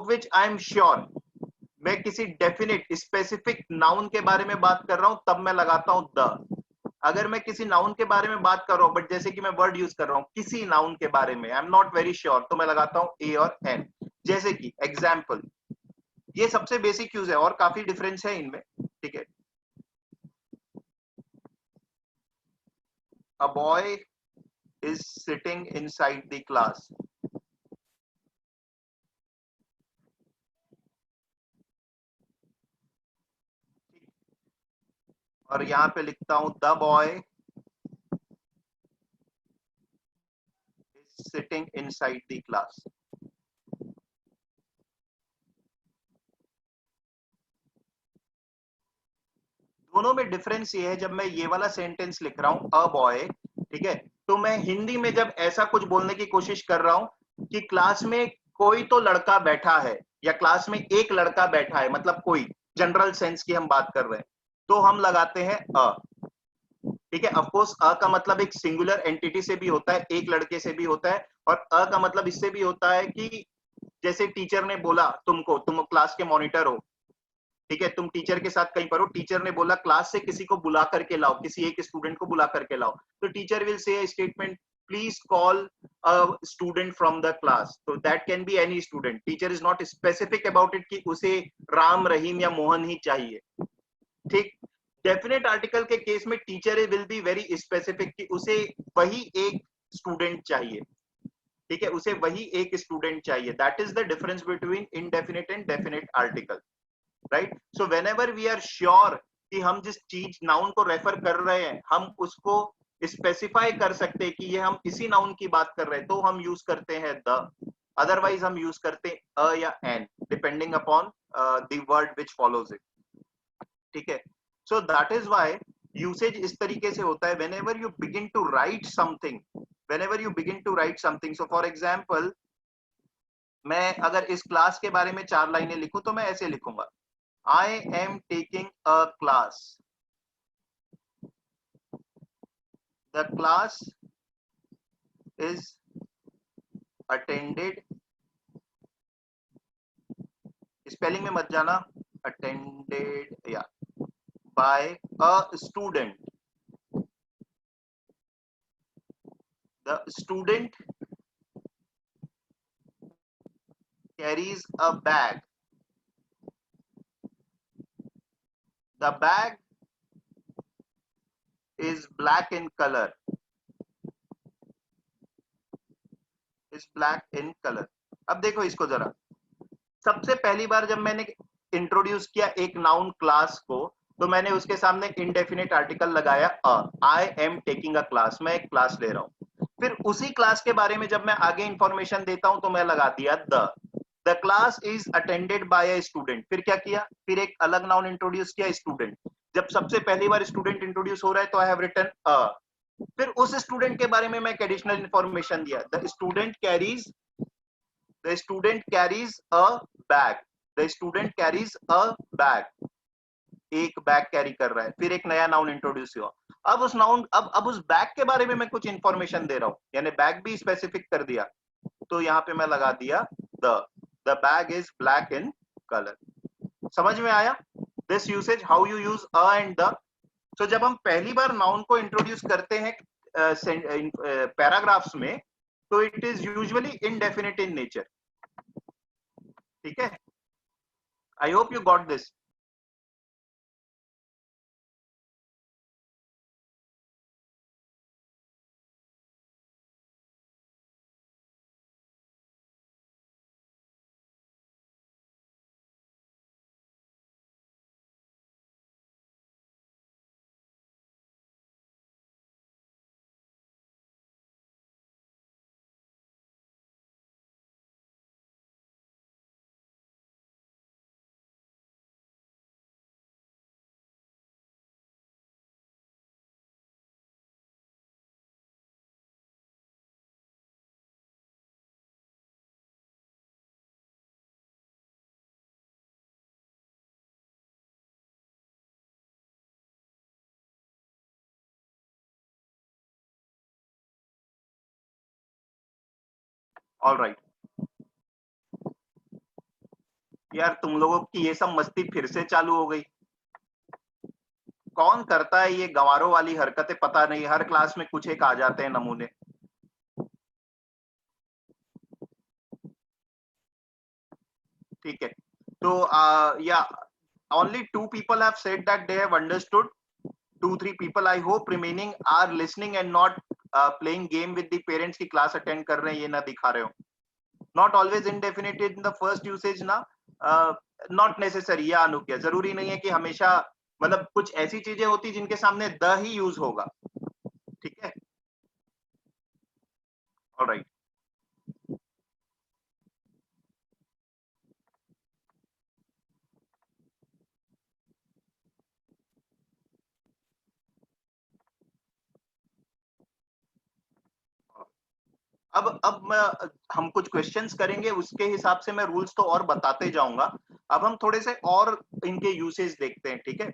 Which I am sure, मैं किसी definite specific noun के बारे में बात कर रहा हूं तब मैं लगाता हूं द। अगर मैं किसी नाउन के बारे में बात कर रहा हूं बट जैसे कि मैं वर्ड यूज कर रहा हूं किसी नाउन के बारे में, I am not very sure, तो मैं लगाता हूं ए और एन। जैसे कि एग्जाम्पल, ये सबसे बेसिक यूज है और काफी डिफरेंस है इनमें, ठीक है। A boy is sitting inside the class. और यहां पे लिखता हूं the boy is sitting inside the class. दोनों में डिफरेंस ये है, जब मैं ये वाला सेंटेंस लिख रहा हूं अ बॉय, ठीक है, तो मैं हिंदी में जब ऐसा कुछ बोलने की कोशिश कर रहा हूं कि क्लास में कोई तो लड़का बैठा है या क्लास में एक लड़का बैठा है, मतलब कोई जनरल सेंस की हम बात कर रहे हैं, तो हम लगाते हैं अ, ठीक है। ऑफ कोर्स अ का मतलब एक सिंगुलर एंटिटी से भी होता है, एक लड़के से भी होता है, और अ का मतलब इससे भी होता है कि जैसे टीचर ने बोला तुमको, तुम क्लास के मॉनिटर हो, ठीक है, तुम टीचर के साथ कहीं पर हो, टीचर ने बोला क्लास से किसी को बुला करके लाओ, किसी एक स्टूडेंट को बुला करके लाओ, तो teacher will say statement please call a student from the class, तो that can be any student, teacher is not specific about it कि उसे राम, रहीम या मोहन ही चाहिए, ठीक। डेफिनेट आर्टिकल के केस में teacher will be very specific कि उसे वही एक स्टूडेंट चाहिए, ठीक है, उसे वही एक स्टूडेंट चाहिए। That is the difference between indefinite and definite article, right. So whenever we are sure कि हम जिस चीज नाउन को रेफर कर रहे हैं हम उसको स्पेसिफाई कर सकते हैं कि ये हम इसी नाउन की बात कर रहे हैं, तो हम यूज करते हैं द, अदरवाइज हम यूज करते हैं अ या an, depending upon the word which follows it, ठीक है। So that is why usage इस तरीके से होता है, whenever you begin to write something, whenever you begin to write something, so for example मैं अगर इस क्लास के बारे में 4 लाइनें लिखूं तो मैं ऐसे लिखूंगा, I am taking a class. The class is attended, spelling में मत जाना, attended या by a student. The student carries a bag. The bag is black in color. Is black in color. अब देखो इसको जरा, सबसे पहली बार जब मैंने इंट्रोड्यूस किया एक नाउन क्लास को, तो मैंने उसके सामने इंडेफिनिट आर्टिकल लगाया a, I am taking a class, मैं एक क्लास ले रहा हूं। फिर उसी क्लास के बारे में जब मैं आगे इंफॉर्मेशन देता हूं तो मैं लगा दिया the class is attended by a student. फिर क्या किया, फिर एक अलग नाउन इंट्रोड्यूस किया स्टूडेंट। जब सबसे पहली बार स्टूडेंट इंट्रोड्यूस हो रहा है तो आई हैव रिटन अ, फिर उस स्टूडेंट के बारे में मैं एडिशनल इंफॉर्मेशन दिया, the student carries a bag, the student carries a bag, एक बैग कैरी कर रहा है। फिर एक नया नाउन इंट्रोड्यूस हुआ, अब उस नाउन अब उस बैग के बारे में मैं कुछ इंफॉर्मेशन दे रहा हूं, यानी बैग भी स्पेसिफिक कर दिया, तो यहाँ पे मैं लगा दिया the the bag is black in colour. समझ में आया this usage, how you use a and the. So जब हम पहली बार नाउन को इंट्रोड्यूस करते हैं पैराग्राफ्स में, तो it is usually indefinite in nature, ठीक है। I hope you got this. All right, यार तुम लोगों की ये सब मस्ती फिर से चालू हो गई। कौन करता है ये गंवारों वाली हरकतें, पता नहीं, हर क्लास में कुछ एक आ जाते हैं नमूने। ठीक है, तो या only two people have said that they have understood. 2 3 people I hope remaining are listening and not playing game with the parents की क्लास अटेंड कर रहे हैं, ये ना दिखा रहे हो। Not always indefinite in the first usage ना, नॉट नेसेसरी, या अनुक्रिया जरूरी नहीं है कि हमेशा, मतलब कुछ ऐसी चीजें होती जिनके सामने द ही यूज होगा। ठीक है, ऑलराइट। अब हम कुछ क्वेश्चंस करेंगे, उसके हिसाब से मैं रूल्स तो और बताते जाऊंगा। अब हम थोड़े से और इनके यूसेज देखते हैं। ठीक है,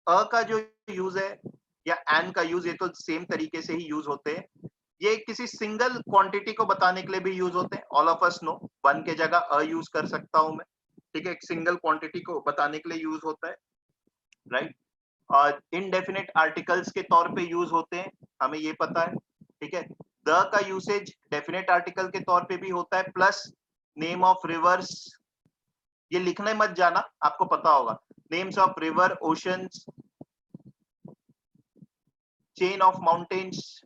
अ का जो यूज है या एन का यूज, ये तो सेम तरीके से ही यूज होते हैं। ये किसी सिंगल क्वांटिटी को बताने के लिए भी यूज होते हैं। All of us know one के जगह अ यूज कर सकता हूं मैं। ठीक है, एक सिंगल क्वांटिटी को बताने के लिए यूज होता है, राइट। और इनडेफिनिट आर्टिकल्स के तौर पे यूज होते हैं, हमें ये पता है। ठीक है, द का यूसेज डेफिनेट आर्टिकल के तौर पे भी होता है, प्लस नेम ऑफ रिवर्स, ये लिखने मत जाना, आपको पता होगा। Names of river, oceans, chain of mountains,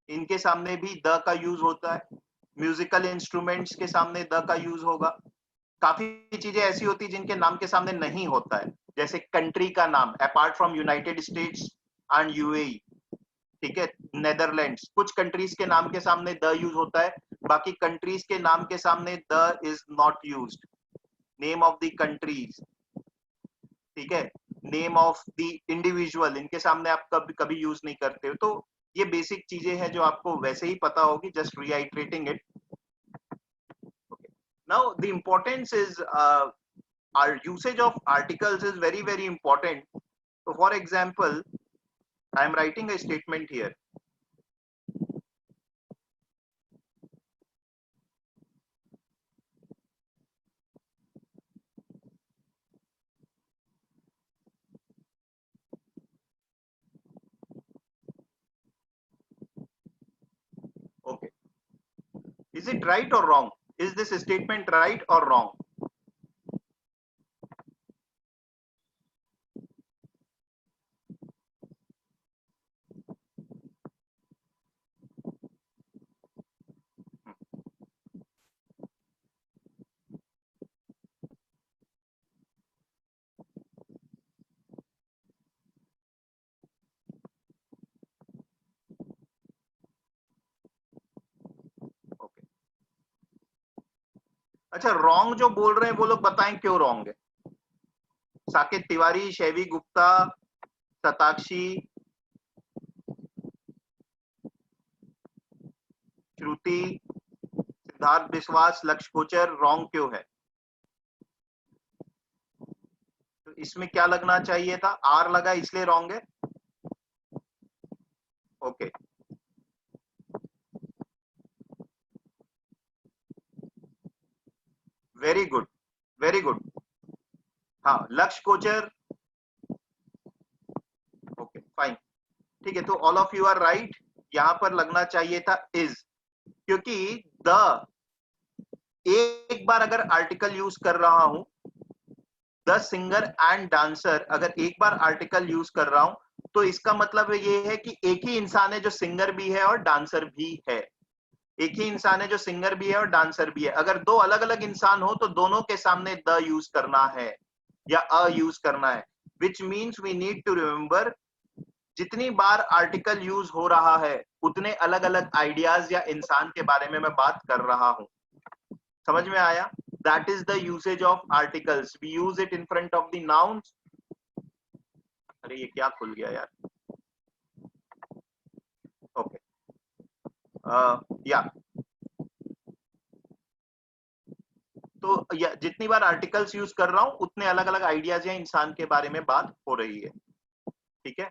इनके सामने भी द का यूज होता है। म्यूजिकल इंस्ट्रूमेंट्स के सामने द का यूज होगा। काफी चीजें ऐसी होती हैं जिनके नाम के सामने नहीं होता है, जैसे कंट्री का नाम, apart from United states and UAE. ठीक है, नेदरलैंड्स, कुछ कंट्रीज के नाम के सामने द यूज होता है, बाकी कंट्रीज के नाम के सामने the is not used. Name of the countries, ठीक है, नेम ऑफ द इंडिविजुअल, इनके सामने आप कभी कभी यूज नहीं करते हो। तो ये बेसिक चीजें हैं जो आपको वैसे ही पता होगी, just reiterating it. Okay. Now the importance is our usage of articles is very very important. So for example, I am writing a statement here. Okay, is it right or wrong? Is this statement right or wrong? Okay. अच्छा, wrong जो बोल रहे हैं वो लोग बताएं क्यों wrong है। साकेत तिवारी, शैवी गुप्ता, सताक्षी, श्रुति, सिद्धार्थ विश्वास, लक्ष्य कोचर, रॉन्ग क्यों है? तो इसमें क्या लगना चाहिए था, आर लगा इसलिए रॉन्ग है। Okay, very good, very good. हाँ, लक्ष्य कोचर, ओके फाइन। ठीक है, तो all of you are right. यहां पर लगना चाहिए था इज, क्योंकि द, एक बार अगर आर्टिकल यूज कर रहा हूं, द सिंगर एंड डांसर, अगर एक बार आर्टिकल यूज कर रहा हूं, तो इसका मतलब ये है कि एक ही इंसान है जो सिंगर भी है और डांसर भी है। एक ही इंसान है जो सिंगर भी है और डांसर भी है। अगर दो अलग अलग इंसान हो तो दोनों के सामने द यूज करना है या अ यूज करना है, which means we need to remember, जितनी बार आर्टिकल यूज हो रहा है उतने अलग अलग आइडियाज या इंसान के बारे में मैं बात कर रहा हूं। समझ में आया? That is the usage of articles, we use it in front of the nouns. अरे ये क्या खुल गया यार। ओके, या तो या जितनी बार आर्टिकल्स यूज कर रहा हूं उतने अलग अलग आइडियाज या इंसान के बारे में बात हो रही है। ठीक है,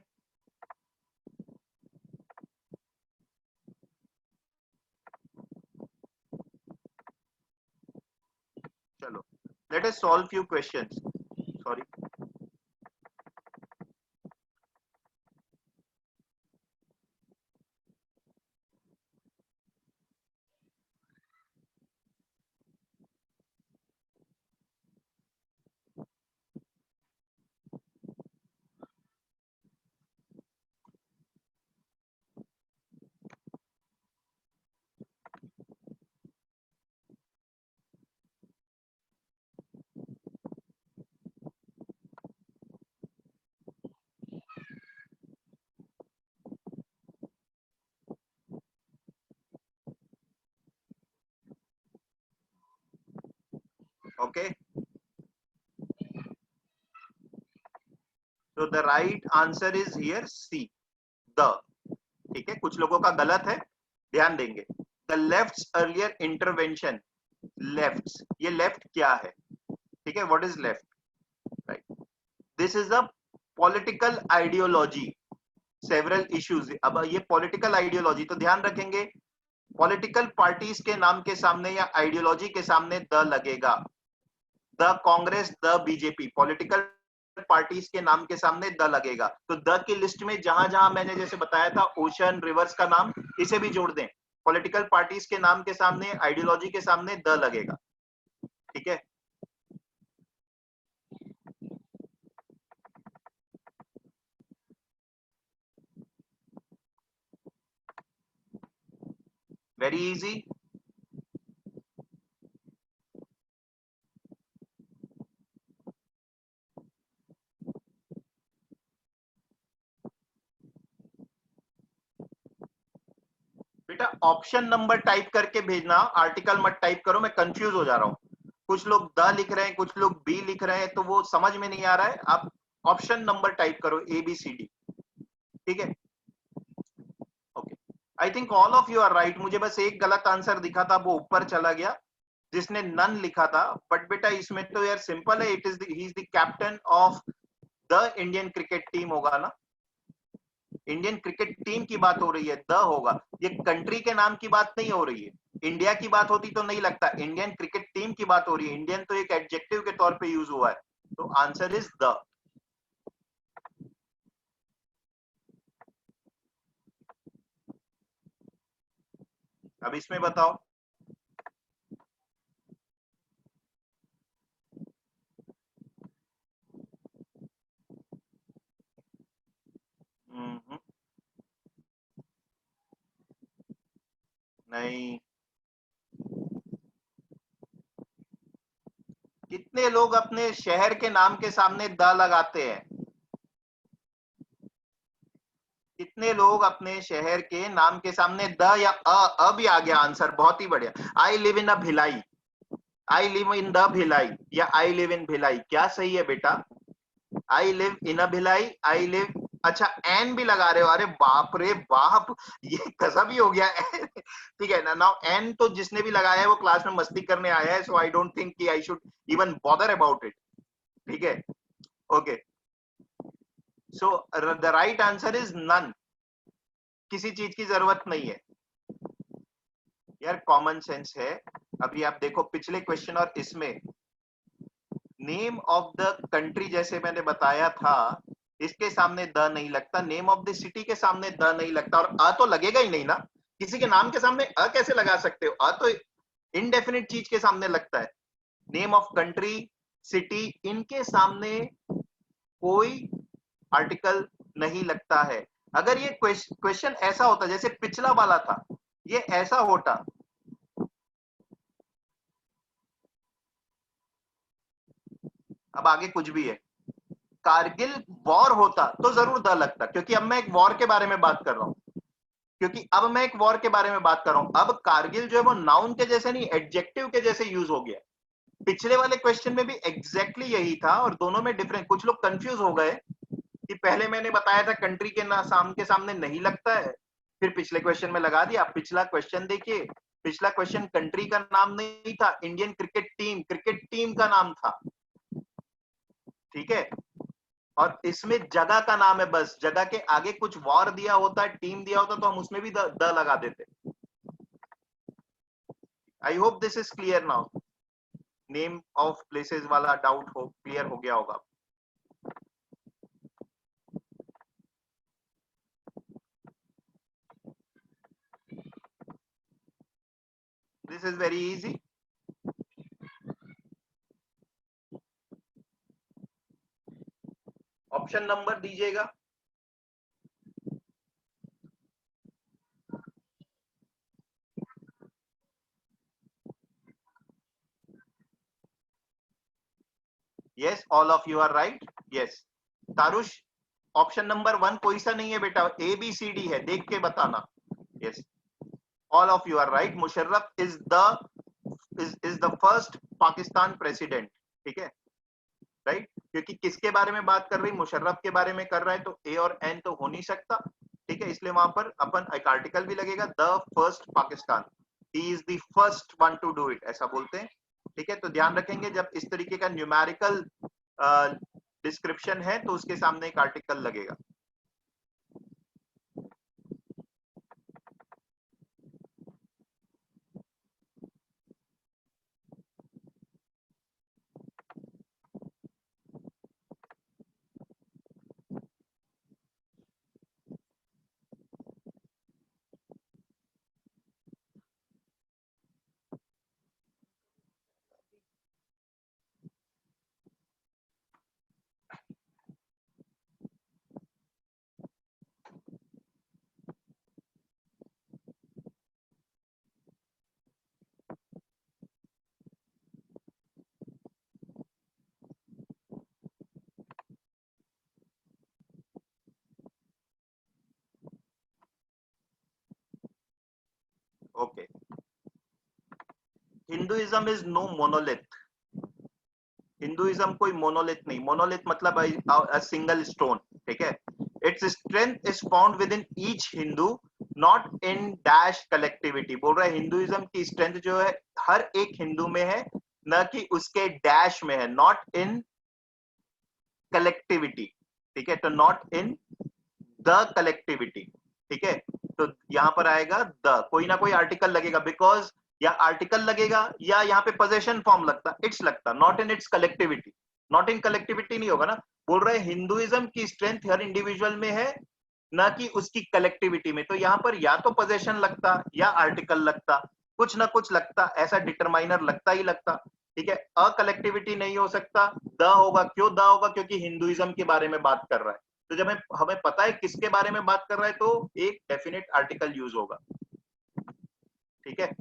Let us solve few questions. Sorry. Okay. So the right answer is here C. The. ठीक है, कुछ लोगों का गलत है, ध्यान देंगे. The left's earlier intervention. Lefts. ये left क्या है? ठीक है, what is left? Right. This is a political ideology. Several issues. अब ये political ideology तो ध्यान रखेंगे, पॉलिटिकल पार्टीज के नाम के सामने या आइडियोलॉजी के सामने द लगेगा. The Congress, the BJP, political parties के नाम के सामने द लगेगा. तो द की लिस्ट में जहां जहां मैंने जैसे बताया था ओशन, रिवर्स का नाम, इसे भी जोड़ दें. पॉलिटिकल पार्टीज के नाम के सामने, आइडियोलॉजी के सामने द लगेगा. ठीक है. Very easy. बेटा ऑप्शन नंबर टाइप करके भेजना, आर्टिकल मत टाइप करो, मैं कंफ्यूज हो जा रहा हूं. कुछ लोग द लिख रहे हैं, कुछ लोग बी लिख रहे हैं, तो वो समझ में नहीं आ रहा है. आप ऑप्शन नंबर टाइप करो, ए बी सी डी. ठीक है. Okay. I think all of you are right. मुझे बस एक गलत आंसर दिखा था, वो ऊपर चला गया, जिसने नन लिखा था. बट बेटा इसमें तो यार सिंपल है. It is he is the captain of the Indian cricket team होगा ना. इंडियन क्रिकेट टीम की बात हो रही है, द होगा. ये कंट्री के नाम की बात नहीं हो रही है. इंडिया की बात होती तो नहीं लगता. इंडियन क्रिकेट टीम की बात हो रही है. इंडियन तो एक एडजेक्टिव के तौर पे यूज हुआ है. तो आंसर इज द. अब इसमें बताओ. नहीं. कितने लोग अपने शहर के नाम के सामने द लगाते हैं? कितने लोग अपने शहर के नाम के सामने द या अ भी आ गया आंसर. बहुत ही बढ़िया. I live in a Bhilai, I live in the Bhilai, या आई लिव इन भिलाई. क्या सही है बेटा? I live in a Bhilai, I live. अच्छा एन भी लगा रहे हो. अरे बाप रे बाप, ये गजब ही हो गया. ठीक है ना. नाउ एन तो जिसने भी लगाया है वो क्लास में मस्ती करने आया है. सो आई डोंट थिंक कि I should even bother about it. ठीक है. Okay. So the right answer is none. किसी चीज की जरूरत नहीं है यार. कॉमन सेंस है. अभी आप देखो पिछले क्वेश्चन और इसमें नेम ऑफ द कंट्री जैसे मैंने बताया था, इसके सामने द नहीं लगता. नेम ऑफ द सिटी के सामने द नहीं लगता. और अ तो लगेगा ही नहीं ना. किसी के नाम के सामने अ कैसे लगा सकते हो? अ तो इनडेफिनिट चीज के सामने लगता है. नेम ऑफ कंट्री, सिटी, इनके सामने कोई आर्टिकल नहीं लगता है. अगर ये क्वेश्चन ऐसा होता जैसे पिछला वाला था, ये ऐसा होता, अब आगे कुछ भी है, कारगिल वॉर होता तो जरूर द लगता. क्योंकि अब मैं एक वॉर के बारे में बात कर रहा हूं. क्योंकि अब मैं एक वॉर के बारे में बात कर रहा हूं. अब कारगिल जो है वो नाउन के जैसे नहीं, एडजेक्टिव के जैसे यूज हो गया. पिछले वाले क्वेश्चन में भी एग्जैक्टली यही था और दोनों में डिफरेंस. कुछ लोग कंफ्यूज हो गए कि पहले मैंने बताया था कंट्री के नाम के सामने नहीं लगता है, फिर पिछले क्वेश्चन में लगा दिया. पिछला क्वेश्चन देखिए. पिछला क्वेश्चन कंट्री का नाम नहीं था, इंडियन क्रिकेट टीम का नाम था. ठीक है. और इसमें जगह का नाम है. बस जगह के आगे कुछ वॉर दिया होता, टीम दिया होता, तो हम उसमें भी द लगा देते. I hope this is clear now. Name of places वाला डाउट हो क्लियर हो गया होगा। This is very easy. Option number दीजिएगा। Yes, all of you are right. Yes, Tarush, option number 1 कोई सा नहीं है बेटा, ए बी सी डी है, देख के बताना। Yes, all of you are right. Musharraf is the first Pakistan president. ठीक है, राइट, क्योंकि किसके बारे में बात कर रही, मुशर्रफ के बारे में कर रहा है, तो ए और एन तो हो नहीं सकता। ठीक है, इसलिए वहां पर अपन एक आर्टिकल भी लगेगा, the first Pakistan, he is the first one two do it, ऐसा बोलते हैं। ठीक है, तो ध्यान रखेंगे जब इस तरीके का न्यूमेरिकल डिस्क्रिप्शन है तो उसके सामने एक आर्टिकल लगेगा। Okay, Hinduism is no monolith. Hinduism कोई मोनोलिथ नहीं, मोनोलिथ मतलब सिंगल स्टोन। ठीक है, its strength is found within each Hindu, not in dash collectivity. बोल रहा है हिंदुइज्म की स्ट्रेंथ जो है हर एक हिंदू में है, न कि उसके डैश में है, नॉट इन कलेक्टिविटी। ठीक है, तो नॉट इन द कलेक्टिविटी। ठीक है, तो यहां पर आएगा द, कोई ना कोई आर्टिकल लगेगा, बिकॉज या आर्टिकल लगेगा या यहाँ पे पोजेशन फॉर्म लगता, इट्स लगता, not in its collectivity. Not in collectivity नहीं होगा ना। बोल रहे हैं हिंदुइज्म की स्ट्रेंथ हर इंडिविजुअल में है, ना कि उसकी कलेक्टिविटी में। तो यहाँ पर या तो पोजेशन लगता या आर्टिकल लगता, कुछ ना कुछ लगता, ऐसा डिटरमाइनर लगता ही लगता। ठीक है, अ कलेक्टिविटी नहीं हो सकता, द होगा। क्यों द होगा? क्योंकि हिंदुइज्म के बारे में बात कर रहा है। तो जब हमें पता है किसके बारे में बात कर रहा है तो एक डेफिनेट आर्टिकल यूज होगा। ठीक है,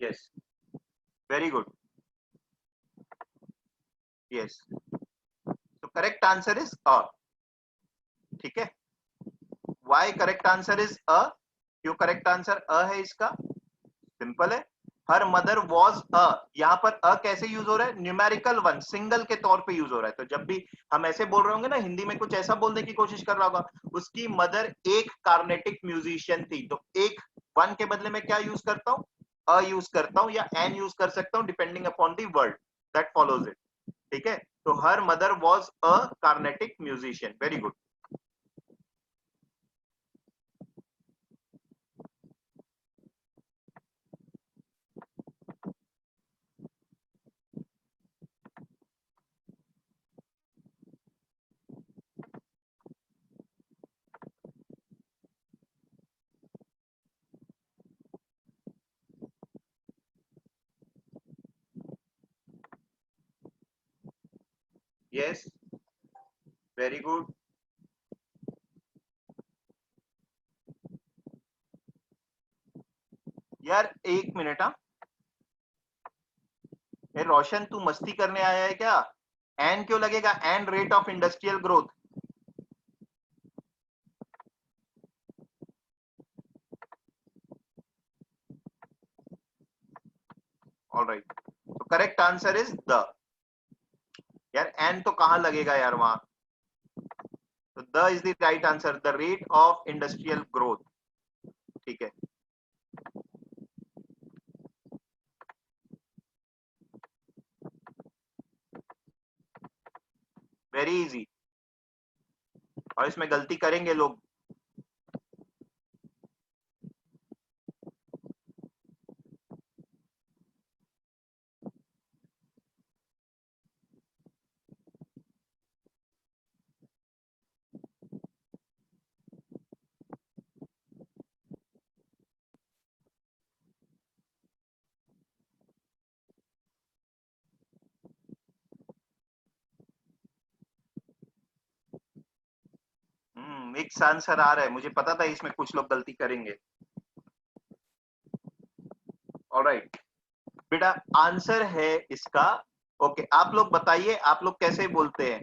यस, वेरी गुड, यस, तो करेक्ट आंसर इज अ। ठीक है, why correct answer is a? क्यों करेक्ट आंसर अ है इसका? सिंपल है, हर मदर वॉज अ। यहाँ पर अ कैसे यूज हो रहा है? न्यूमेरिकल वन, सिंगल के तौर पे यूज हो रहा है। तो जब भी हम ऐसे बोल रहे होंगे ना, हिंदी में कुछ ऐसा बोलने की कोशिश कर रहा होगा, उसकी मदर एक कार्नेटिक म्यूजिशियन थी, तो एक वन के बदले में क्या यूज करता हूँ? अ यूज करता हूँ, या एन यूज कर सकता हूँ, depending upon the word that follows it. ठीक है, तो her mother was a Carnatic musician. Very good. Yes, very good. यार एक मिनट, हाँ, ए रोशन, तू मस्ती करने आया है क्या? एन क्यों लगेगा? An rate of industrial growth. Alright, तो करेक्ट आंसर इज द। यार एन तो कहां लगेगा यार वहां? तो the is the right answer, the rate of industrial growth. ठीक है, वेरी इजी, और इसमें गलती करेंगे लोग। मिक्स आंसर आ रहा है, मुझे पता था इसमें कुछ लोग गलती करेंगे। ऑलराइट बेटा, आंसर है इसका। ओके, आप लोग बताइए, आप लोग कैसे बोलते हैं?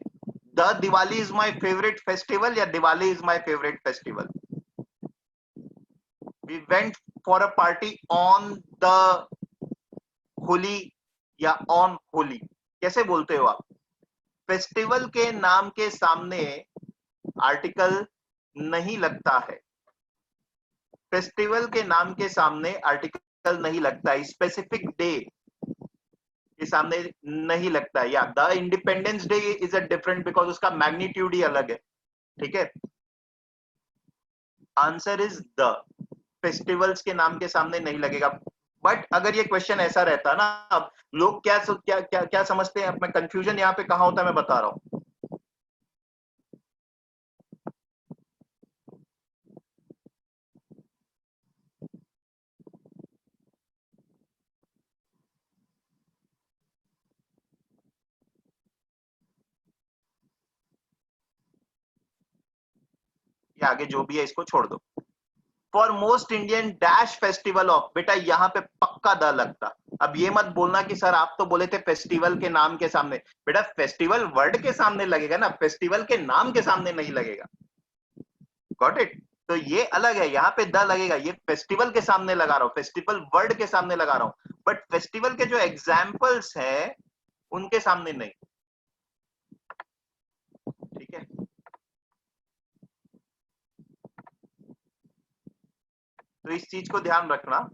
The Diwali is my favourite festival या Diwali is my favourite festival? We went for a party on the Holi या ऑन होली, कैसे बोलते हो आप? फेस्टिवल के नाम के सामने आर्टिकल नहीं लगता है, फेस्टिवल के नाम के सामने आर्टिकल नहीं लगता है, स्पेसिफिक डे के सामने नहीं लगता है। या the independence day is a different, because उसका मैग्नीट्यूड ही अलग है। ठीक है, आंसर इज द, फेस्टिवल्स के नाम के सामने नहीं लगेगा। बट अगर ये क्वेश्चन ऐसा रहता ना, अब लोग क्या समझते हैं, मैं कंफ्यूजन यहाँ पे कहाँ होता है मैं बता रहा हूँ। ये आगे जो भी है इसको छोड़ दो। For most Indian dash festival of, बेटा यहाँ पे पक्का द लगता। अब ये मत बोलना कि सर आप तो बोले थे फेस्टिवल के नाम के सामने, बेटा फेस्टिवल वर्ड के सामने लगेगा ना, फेस्टिवल के नाम के सामने नहीं लगेगा। Got it? तो ये अलग है, यहाँ पे द लगेगा, ये फेस्टिवल के सामने लगा रहा हूँ, फेस्टिवल वर्ड के सामने लगा रहा हूँ, बट फेस्टिवल के जो एग्जाम्पल्स हैं उनके सामने नहीं। ठीक है, तो इस चीज को ध्यान रखना।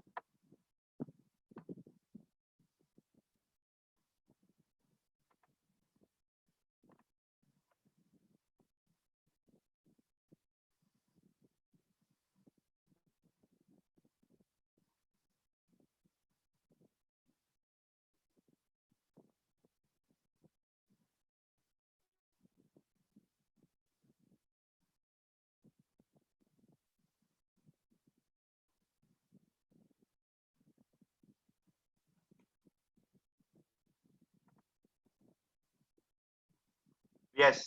Yes,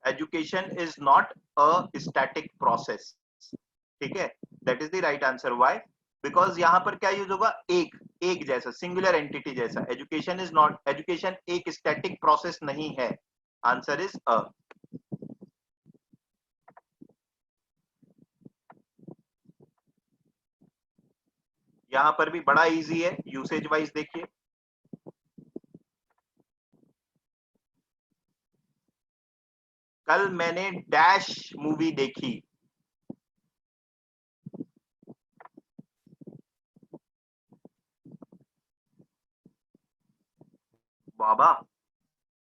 education is not a static process. ठीक है, that is the right answer. Why? Because यहां पर क्या यूज होगा, एक, एक जैसा, सिंगुलर एंटिटी जैसा। एजुकेशन इज नॉट, एजुकेशन एक स्टैटिक प्रोसेस नहीं है। आंसर इज अ। यहां पर भी बड़ा इजी है, यूसेज वाइज देखिए। कल मैंने डैश मूवी देखी। बाबा,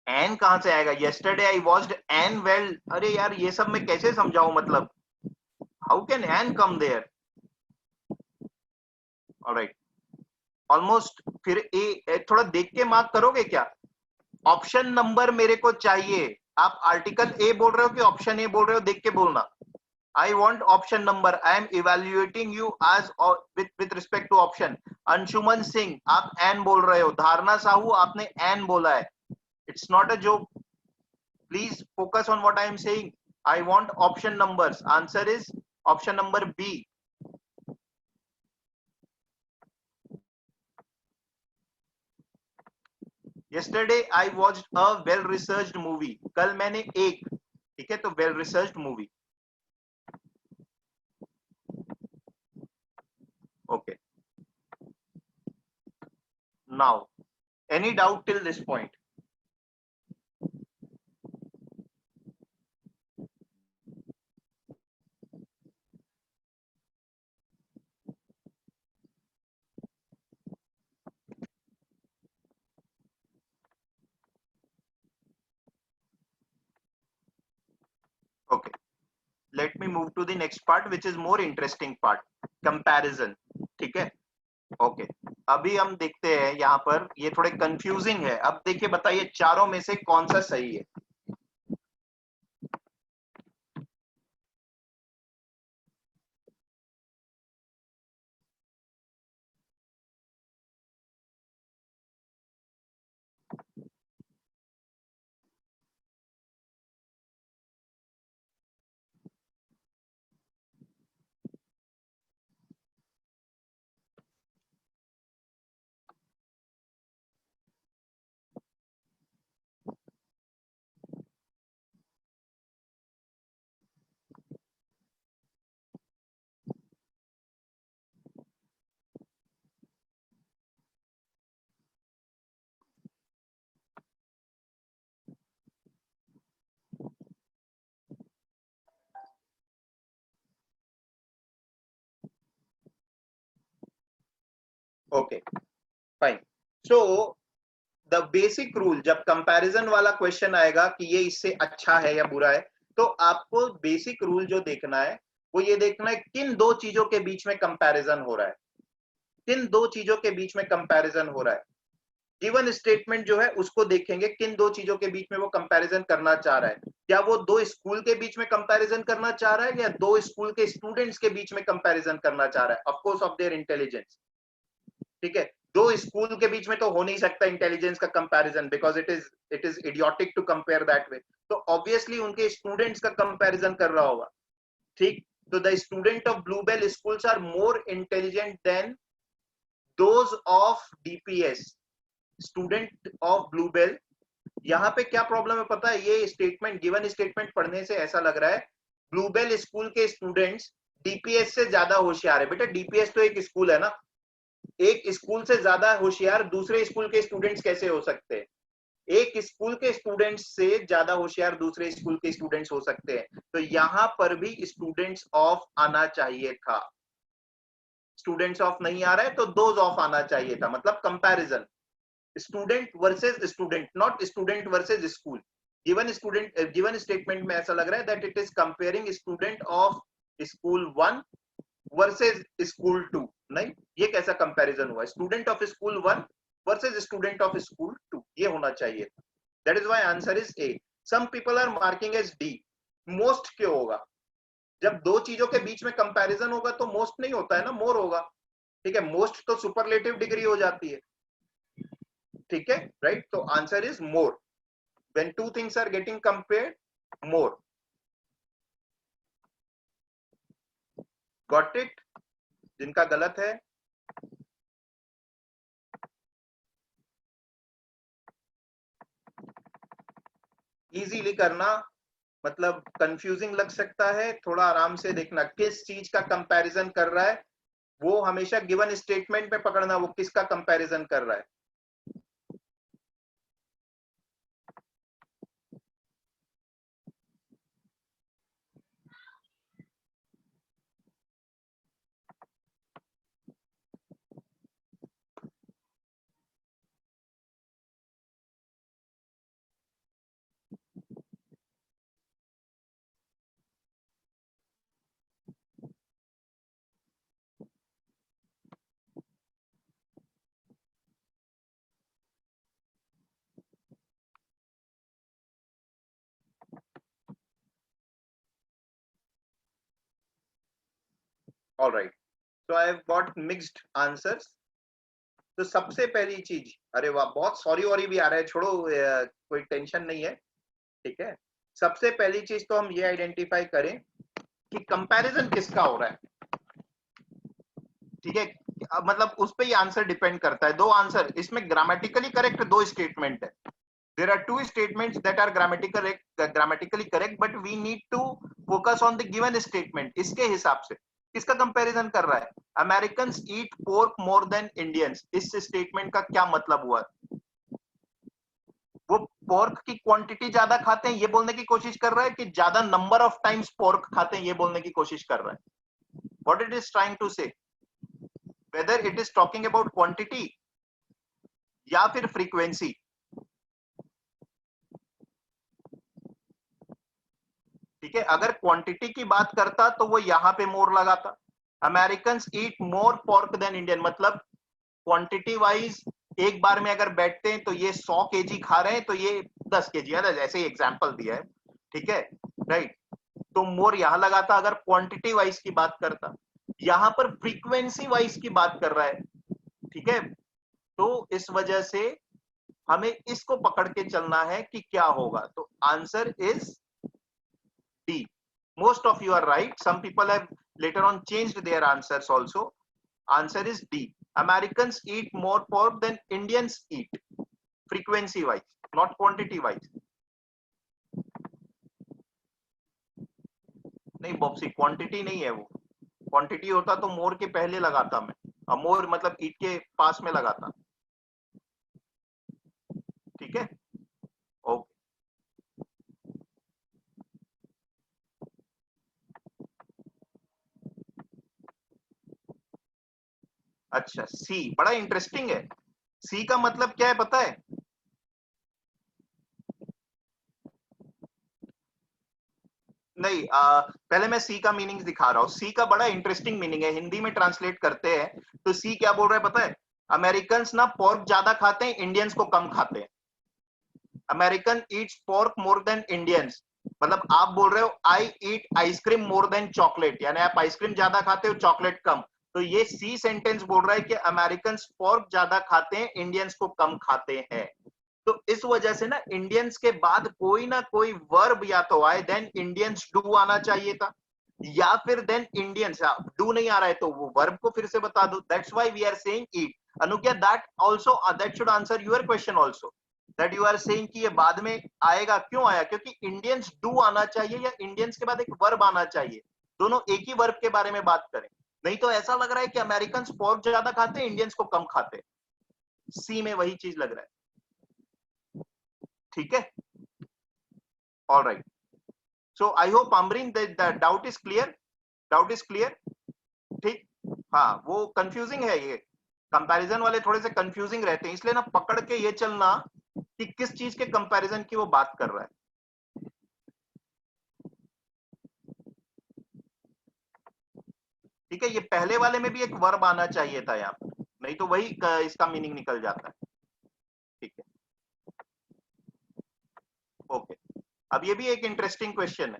एन कहां से आएगा? Yesterday I watched an well, अरे यार ये सब मैं कैसे समझाऊं, मतलब how can an come there? Alright, almost. फिर थोड़ा देख के मार्क करोगे क्या? ऑप्शन नंबर मेरे को चाहिए। आप आर्टिकल ए बोल रहे हो कि ऑप्शन ए बोल रहे हो, देख के बोलना। I want option number, I am evaluating you as with respect to option. Anshuman Singh, आप एन बोल रहे हो। धारणा साहू, आपने एन बोला है। It's not a joke, please focus on what I am saying. I want option numbers, answer is option number B. yesterday I watched a well researched movie, कल मैंने एक, ठीक है, तो well researched movie। okay, now any doubt till this point? Okay, let me move to the next part which is more interesting part, comparison. ठीक है, okay अभी हम देखते हैं यहाँ पर, ये थोड़े कंफ्यूजिंग है। अब देखिए बताइए चारों में से कौन सा सही है। Okay fine. So the basic rule, जब कंपैरिजन वाला क्वेश्चन आएगा कि ये इससे अच्छा है या बुरा है, तो आपको बेसिक रूल जो देखना है वो ये देखना है किन दो चीजों के बीच में कंपैरिजन हो रहा है। किन दो चीजों के बीच में कंपैरिजन हो रहा है। गिवन स्टेटमेंट जो है उसको देखेंगे किन दो चीजों के बीच में वो कंपैरिजन करना चाह रहा है। क्या वो दो स्कूल के बीच में कंपैरिजन करना चाह रहा है या दो स्कूल के स्टूडेंट्स के बीच में कंपैरिजन करना चाह रहा है, of course of their intelligence. ठीक है, दो स्कूल के बीच में तो हो नहीं सकता इंटेलिजेंस का comparison, because it is idiotic to compare that way. तो ऑब्वियसली उनके स्टूडेंट्स का कंपैरिजन कर रहा होगा। ठीक, तो the student of Bluebell schools are more intelligent than those of DPS. Student of Bluebell, यहाँ पे क्या प्रॉब्लम है पता है, ये स्टेटमेंट गिवन स्टेटमेंट पढ़ने से ऐसा लग रहा है ब्लूबेल स्कूल के स्टूडेंट्स डीपीएस से ज्यादा होशियार है। बेटा डीपीएस तो एक स्कूल है ना, एक स्कूल से ज्यादा होशियार दूसरे स्कूल के स्टूडेंट्स कैसे हो सकते हैं? एक स्कूल के स्टूडेंट्स से ज्यादा होशियार दूसरे स्कूल के स्टूडेंट्स हो सकते हैं। तो यहां पर भी स्टूडेंट्स ऑफ आना चाहिए था। स्टूडेंट्स ऑफ नहीं आ रहा है तो दोज ऑफ आना चाहिए था, मतलब comparison student versus student, not student versus school. Given statement में ऐसा लग रहा है that it is comparing student of school 1 versus school 2। नहीं, ये कैसा कंपैरिजन हुआ? Student of school 1 versus student of school 2, ये होना चाहिए। That is why answer is A. Some people are marking as D. Most क्यों होगा? जब दो चीजों के बीच में कंपैरिजन होगा तो मोस्ट नहीं होता है ना, मोर होगा। ठीक है, मोस्ट तो सुपरलेटिव डिग्री हो जाती है। ठीक है, राइट, तो answer is more. When two things are getting compared, more. Got it? जिनका गलत है इजीली करना, मतलब कंफ्यूजिंग लग सकता है, थोड़ा आराम से देखना किस चीज का कंपैरिजन कर रहा है। वो हमेशा गिवन स्टेटमेंट में पकड़ना वो किसका कंपैरिजन कर रहा है। Alright, so I have got mixed answers. तो सबसे पहली चीज, अरे वाह, बहुत सॉरी वॉरी भी आ रहा है, छोड़ो कोई टेंशन नहीं है। ठीक है, सबसे पहली चीज तो हम ये आइडेंटिफाई करें कि कंपैरिजन किसका हो रहा है। ठीक है, मतलब उस पे ही आंसर डिपेंड करता है। दो आंसर इसमें ग्रामेटिकली करेक्ट, दो स्टेटमेंट है। There are two statements that are grammatically correct, but we need to focus on the given statement. इसके हिसाब से किसका कंपैरिजन कर रहा है? Americans eat pork more than Indians, इस स्टेटमेंट का क्या मतलब हुआ? वो पोर्क की क्वांटिटी ज्यादा खाते हैं ये बोलने की कोशिश कर रहा है कि ज्यादा नंबर ऑफ टाइम्स पोर्क खाते हैं ये बोलने की कोशिश कर रहा है? What it is trying to say, whether it is talking about quantity या फिर frequency। ठीक है, अगर क्वांटिटी की बात करता तो वो यहां पे मोर लगाता। अमेरिकन ईट मोर पोर्क देन इंडियन, मतलब क्वांटिटी वाइज एक बार में अगर बैठते हैं तो ये 100 केजी खा रहे हैं तो ये 10 केजी, ऐसे ही एग्जाम्पल दिया है, ठीक है, राइट। तो मोर यहां लगाता अगर क्वांटिटी वाइज की बात करता। यहां पर फ्रीक्वेंसी वाइज की बात कर रहा है, ठीक है। तो इस वजह से हमें इसको पकड़ के चलना है कि क्या होगा। तो answer is D. Most of you are right. Some people have later on changed their answers also. Answer is D. Americans eat more pork than Indians eat. Frequency wise, not quantity wise. नहीं boxy, quantity नहीं है वो। Quantity होता तो मोर के पहले लगाता मैं, मोर मतलब ईट के पास में लगाता। ठीक है, ओके। अच्छा, सी बड़ा इंटरेस्टिंग है। सी का मतलब क्या है पता है? नहीं, पहले मैं सी का मीनिंग दिखा रहा हूँ। सी का बड़ा इंटरेस्टिंग मीनिंग है, हिंदी में ट्रांसलेट करते हैं तो सी क्या बोल रहा है पता है? अमेरिकन ना पोर्क ज्यादा खाते हैं, इंडियंस को कम खाते हैं। American eats pork more than Indians, मतलब आप बोल रहे हो I eat ice cream more than chocolate, यानी आप आइसक्रीम ज्यादा खाते हो, चॉकलेट कम। तो ये सी सेंटेंस बोल रहा है कि अमेरिकन पोर्क ज्यादा खाते हैं, इंडियंस को कम खाते हैं। तो इस वजह से ना इंडियंस के बाद कोई ना कोई वर्ब या तो आए, देन इंडियंस डू आना चाहिए था, या फिर देन इंडियंस, डू नहीं आ रहा है तो वो वर्ब को फिर से बता दो। That's why we are saying eat. Anugya, that also, that should answer your question also, that you are saying कि ये बाद में आएगा। क्यों आया? क्योंकि इंडियंस डू आना चाहिए या इंडियंस के बाद एक वर्ब आना चाहिए, दोनों एक ही वर्ब के बारे में बात करें। नहीं तो ऐसा लग रहा है कि अमेरिकन पोर्क ज्यादा खाते हैं, इंडियंस को कम खाते हैं। सी में वही चीज लग रहा है। ठीक है, all right. So I hope Amreen the doubt is clear, doubt is clear. ठीक, हाँ वो कंफ्यूजिंग है ये, कंपैरिजन वाले थोड़े से कंफ्यूजिंग रहते हैं, इसलिए ना पकड़ के ये चलना कि किस चीज के कंपैरिजन की वो बात कर रहा है। ठीक है, ये पहले वाले में भी एक वर्ब आना चाहिए था यहाँ पर, नहीं तो वही इसका मीनिंग निकल जाता है। ठीक है, ओके। अब ये भी एक इंटरेस्टिंग क्वेश्चन है।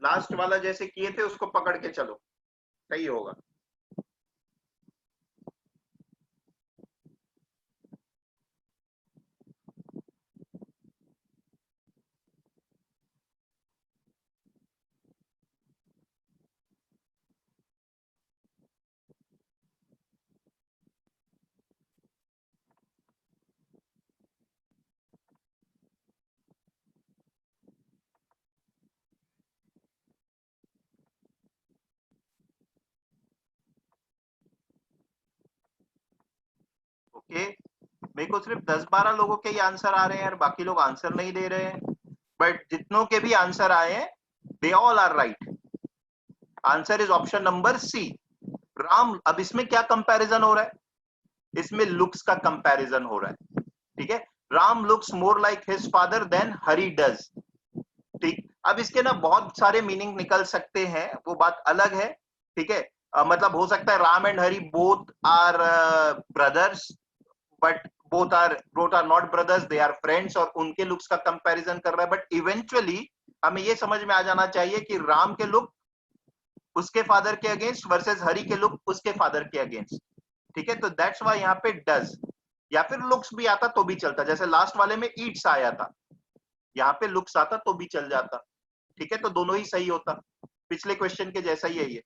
लास्ट वाला जैसे किए थे उसको पकड़ के चलो, सही होगा। ओके, मेरे को सिर्फ 10-12 लोगों के ही आंसर आ रहे हैं यार, बाकी लोग आंसर नहीं दे रहे हैं। बट जितनों के भी आंसर आए हैं, they all are right. Answer is option number C, Ram. अब इसमें क्या कंपैरिजन हो रहा है? इसमें लुक्स का कंपैरिजन हो रहा है। ठीक है, Ram looks more like his father than Hari does. ठीक, अब इसके ना बहुत सारे मीनिंग निकल सकते हैं, वो बात अलग है। ठीक है, मतलब हो सकता है Ram and Hari both are brothers, but both are not brothers, they are friends, और उनके लुक्स का कंपैरिजन कर रहा है। बट इवेंचुअली हमें ये समझ में आ जाना चाहिए कि राम के लुक उसके फादर के अगेंस्ट वर्सेस हरी के लुक उसके फादर के अगेंस्ट। ठीक है, तो दैट्स वाई यहाँ पे डज, या फिर लुक्स भी आता तो भी चलता, जैसे लास्ट वाले में ईट्स आया था, यहाँ पे लुक्स आता तो भी चल जाता। ठीक है, तो दोनों ही सही होता, पिछले क्वेश्चन के जैसा ही है ये।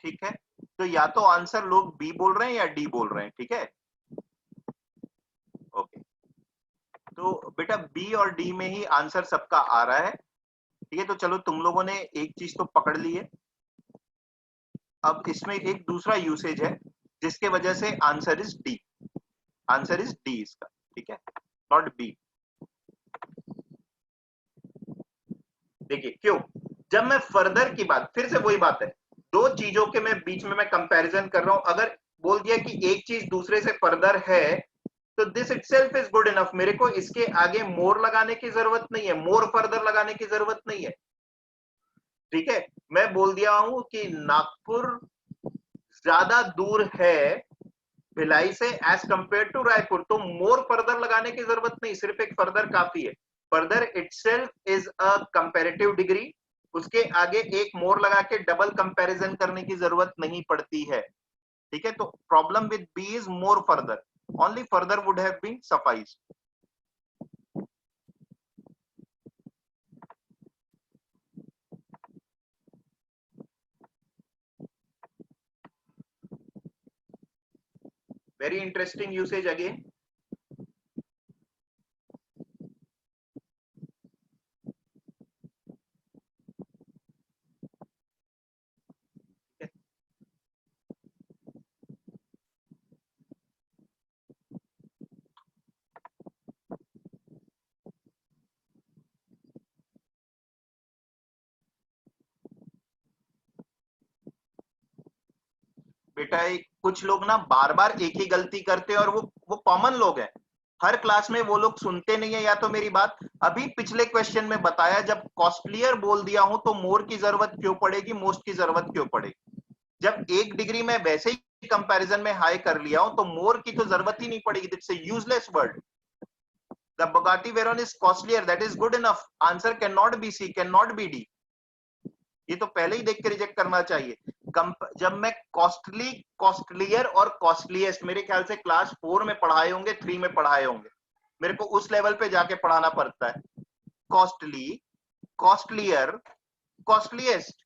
ठीक है, तो या तो आंसर लोग बी बोल रहे हैं या डी बोल रहे हैं, ठीक है। ओके, तो बेटा बी और डी में ही आंसर सबका आ रहा है, ठीक है। तो चलो तुम लोगों ने एक चीज तो पकड़ ली है। अब इसमें एक दूसरा यूसेज है जिसके वजह से answer is D, answer is D इसका, ठीक है, नॉट बी। देखिए क्यों, जब मैं फर्दर की बात, फिर से वही बात है, दो चीजों के मैं बीच में मैं कंपैरिजन कर रहा हूं, अगर बोल दिया कि एक चीज दूसरे से फर्दर है तो this itself is good enough, मेरे को इसके आगे मोर लगाने की जरूरत नहीं है, मोर फर्दर लगाने की जरूरत नहीं है, ठीक है। मैं बोल दिया हूं कि नागपुर ज्यादा दूर है भिलाई से एज कंपेयर टू रायपुर, तो मोर फर्दर लगाने की जरूरत नहीं, सिर्फ एक फर्दर काफी है। Further itself is a comparative degree, उसके आगे एक मोर लगा के डबल कंपैरिजन करने की जरूरत नहीं पड़ती है, ठीक है। तो problem with B is more further, only further would have been suffice. Very interesting usage again. बेटा कुछ लोग ना बार बार एक ही गलती करते हैं और वो कॉमन लोग हैं, हर क्लास में वो लोग सुनते नहीं है या तो मेरी बात। अभी पिछले क्वेश्चन में बताया, जब कॉस्टलियर बोल दिया हूं तो मोर की जरूरत क्यों पड़ेगी, मोस्ट की जरूरत क्यों पड़ेगी। जब एक डिग्री में वैसे ही कंपैरिजन में हाई कर लिया हूं तो मोर की तो जरूरत ही नहीं पड़ेगी, it's a useless word. The Bugatti Veyron is costlier, that is good enough, answer cannot be C, cannot be D। ये तो पहले ही देख के रिजेक्ट करना चाहिए। जब मैं कॉस्टली, कॉस्टलियर और कॉस्टलीएस्ट, मेरे ख्याल से क्लास 4 में पढ़ाए होंगे, 3 में पढ़ाए होंगे, मेरे को उस लेवल पे जाके पढ़ाना पड़ता है। Costly, costlier, costliest.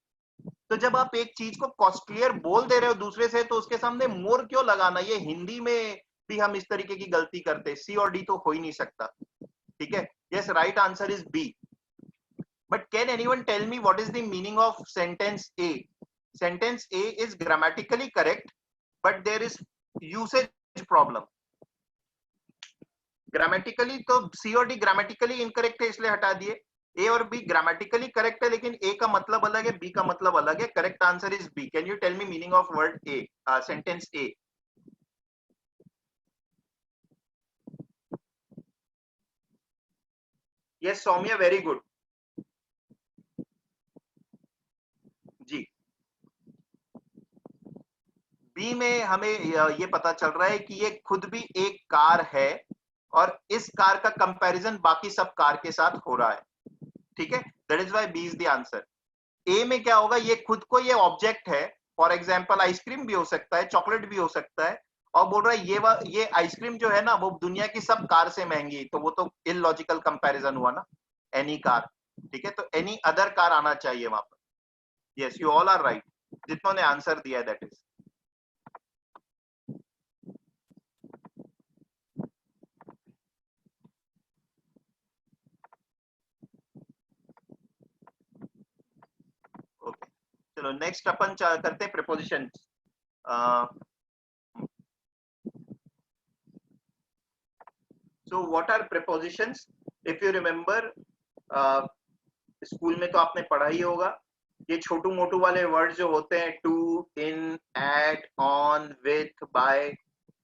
तो जब आप एक चीज को कॉस्टलियर बोल दे रहे हो दूसरे से, तो उसके सामने मोर क्यों लगाना। ये हिंदी में भी हम इस तरीके की गलती करते हैं, सी और डी तो हो ही नहीं सकता, ठीक है। Yes, right answer is B. But can anyone tell me what is the meaning of sentence A? Sentence A is grammatically correct, but there is usage problem. Grammatically तो C और D grammatically incorrect है, इसलिए हटा दिए। A और B grammatically correct है, लेकिन A का मतलब अलग है, B का मतलब अलग है। Correct answer is B. Can you tell me meaning of word A? Sentence A. Yes, Soumya, very good. Ji, B में हमें ये पता चल रहा है कि ये खुद भी एक कार है और इस कार का कंपैरिजन बाकी सब कार के साथ हो रहा है, ठीक है। That is why B is the answer. A में क्या होगा, ये खुद को ये ऑब्जेक्ट है, फॉर एग्जांपल आइसक्रीम भी हो सकता है, चॉकलेट भी हो सकता है, और बोल रहा है ये आइसक्रीम जो है ना वो दुनिया की सब कार से महंगी, तो वो तो इलॉजिकल कंपैरिजन हुआ ना, एनी कार, ठीक है। तो एनी अदर कार आना चाहिए वहां पर। Yes, you all are right, जितनों ने आंसर दिया है, दैट इज। ओके, चलो नेक्स्ट अपन करते हैं preposition. So what are prepositions? If you remember, school में तो आपने पढ़ा ही होगा, ये छोटू मोटू वाले वर्ड जो होते हैं, to, in, at, on, with, by,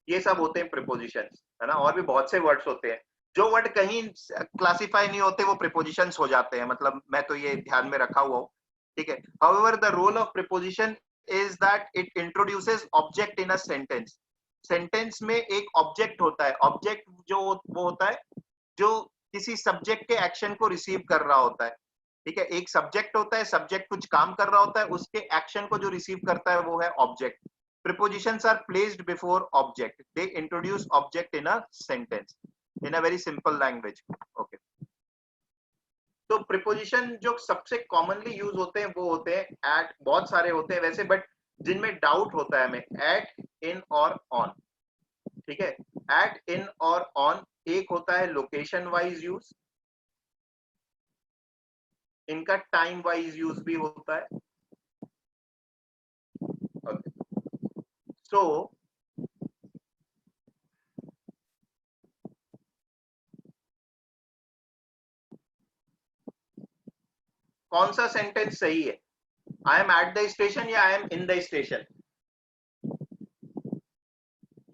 ये सब होते हैं प्रीपोजिशंस, है ना। और भी बहुत से वर्ड्स होते हैं, जो वर्ड कहीं क्लासिफाई नहीं होते वो प्रीपोजिशंस हो जाते हैं, मतलब मैं तो ये ध्यान में रखा हुआ हूँ, ठीक है। However the role of preposition is that it introduces object in a sentence. Sentence में एक ऑब्जेक्ट होता है, ऑब्जेक्ट जो वो होता है जो किसी सब्जेक्ट के एक्शन को रिसीव कर रहा होता है, ठीक है। एक सब्जेक्ट होता है, सब्जेक्ट कुछ काम कर रहा होता है, उसके एक्शन को जो रिसीव करता है वो है object. Prepositions are placed before object. They introduce object in a sentence in a very simple language. Okay. तो प्रिपोजिशन जो सबसे कॉमनली यूज होते हैं वो होते हैं एट, बहुत सारे होते हैं वैसे, बट जिनमें डाउट होता है हमें, एट, इन और ऑन। ठीक है, एट, इन और ऑन। एक होता है लोकेशन वाइज यूज, इनका टाइम वाइज यूज भी होता है। सो कौन सा सेंटेंस सही है? I am at the station या I am in the station,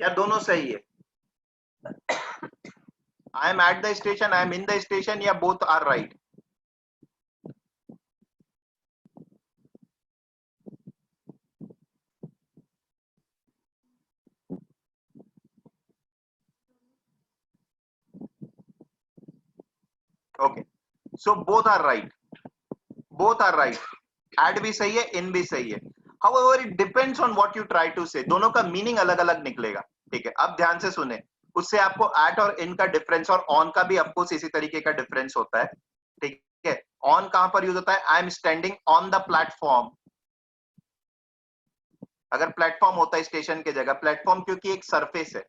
या दोनों सही है? I am at the station, I am in the station, या both are right? Okay, so both are right, both are right. At भी सही है, in भी सही है। However it depends on what you try to से, दोनों का मीनिंग अलग अलग निकलेगा। ठीक है, अब ध्यान से सुने, उससे आपको एट और इन का डिफरेंस और ऑन का भी ऑफकोर्स इसी तरीके का डिफरेंस होता है। ठीक है, ऑन कहां पर यूज होता है? I am standing on the platform. अगर प्लेटफॉर्म होता है स्टेशन के जगह, प्लेटफॉर्म क्योंकि एक सरफेस है।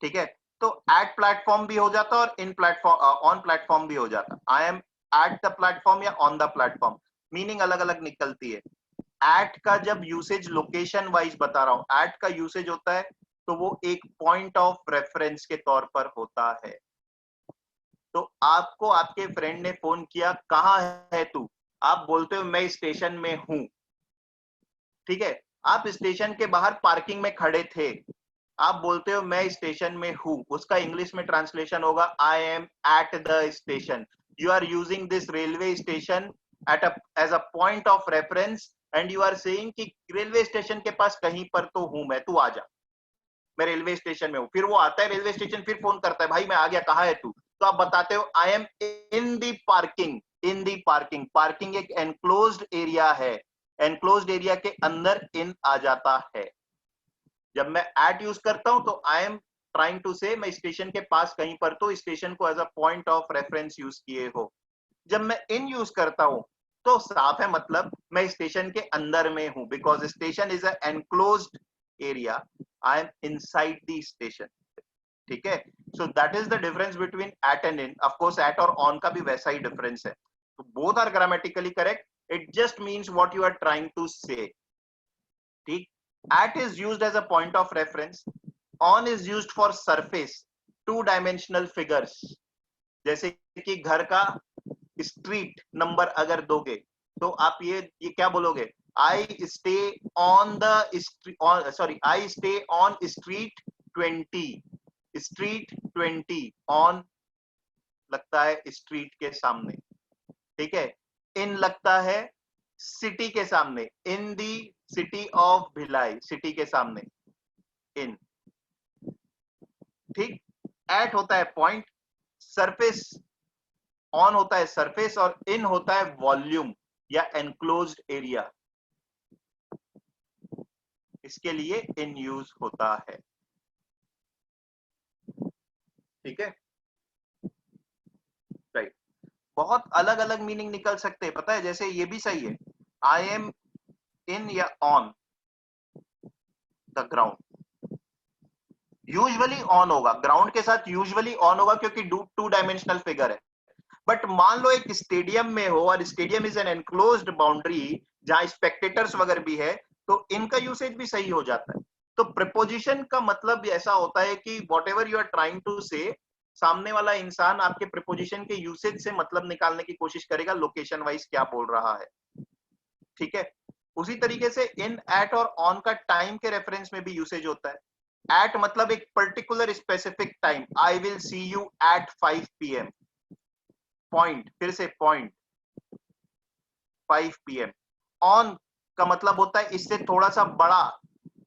ठीक है, तो एट प्लेटफॉर्म भी हो जाता और इन प्लेटफॉर्म, ऑन प्लेटफॉर्म भी हो जाता। आई एम एट द प्लेटफॉर्म या ऑन द प्लेटफॉर्म, मीनिंग अलग अलग निकलती है। एट का जब यूसेज लोकेशन वाइज बता रहा हूं, एट का यूसेज होता है तो वो एक पॉइंट ऑफ रेफरेंस के तौर पर होता है। तो आपको आपके फ्रेंड ने फोन किया, कहाँ है तू? आप बोलते हो मैं स्टेशन में हूं। ठीक है, आप स्टेशन के बाहर पार्किंग में खड़े थे, आप बोलते हो मैं स्टेशन में हूं। उसका इंग्लिश में ट्रांसलेशन होगा I am at the station. You are using this railway station at as a point of reference and you are saying कि रेलवे स्टेशन के पास कहीं पर तो हूं मैं, तू आ जा, मैं रेलवे स्टेशन में हूं। फिर वो आता है रेलवे स्टेशन, फिर फोन करता है, भाई मैं आ गया, कहाँ है तू? तो आप बताते हो आई am in the parking. In the parking, parking एक एनक्लोज्ड एरिया है, एनक्लोज्ड एरिया के अंदर इन आ जाता है। जब मैं एट यूज करता हूं तो आई एम ट्राइंग टू से मैं स्टेशन के पास कहीं पर, तो स्टेशन को as a point of reference use किए हो। जब मैं इन यूज करता हूं तो साफ है, मतलब मैं स्टेशन के अंदर में हूं, because station is a enclosed area, I am inside the station. ठीक है, so that is the difference between at and in. Of course at और ऑन का भी वैसा ही डिफरेंस है। तो both are grammatically correct, it just means what you are trying to say. ठीक, at is used as a point of reference, on is used for surface, two dimensional figures। जैसे कि घर का स्ट्रीट नंबर अगर दोगे तो आप ये क्या बोलोगे? I stay on the sorry, I stay on street 20। Street 20, on लगता है स्ट्रीट के सामने। ठीक है, इन लगता है सिटी के सामने, इन दी सिटी ऑफ भिलाई, सिटी के सामने इन। ठीक, एट होता है पॉइंट, सरफेस, ऑन होता है सरफेस और इन होता है वॉल्यूम या एनक्लोज्ड एरिया। इसके लिए इन यूज होता है। ठीक है, राइट। बहुत अलग अलग मीनिंग निकल सकते हैं, पता है? जैसे ये भी सही है, आई एम इन या on the ground. Usually on होगा, ग्राउंड के साथ यूजुअली ऑन होगा क्योंकि टू डायमेंशनल फिगर है। बट मान लो एक स्टेडियम में हो और stadium is an enclosed boundary जहां स्पेक्टेटर्स वगैरह भी है, तो इनका यूसेज भी सही हो जाता है। तो प्रिपोजिशन का मतलब ऐसा होता है कि whatever you are trying to say, सामने वाला इंसान आपके प्रिपोजिशन के यूसेज से मतलब निकालने की कोशिश करेगा, लोकेशन वाइज क्या बोल रहा है। ठीक है, उसी तरीके से इन, एट और ऑन का टाइम के रेफरेंस में भी यूसेज होता है। एट मतलब एक particular specific time, I will see you at 5 PM। Point, फिर से पॉइंट, 5 PM। ऑन का मतलब होता है इससे थोड़ा सा बड़ा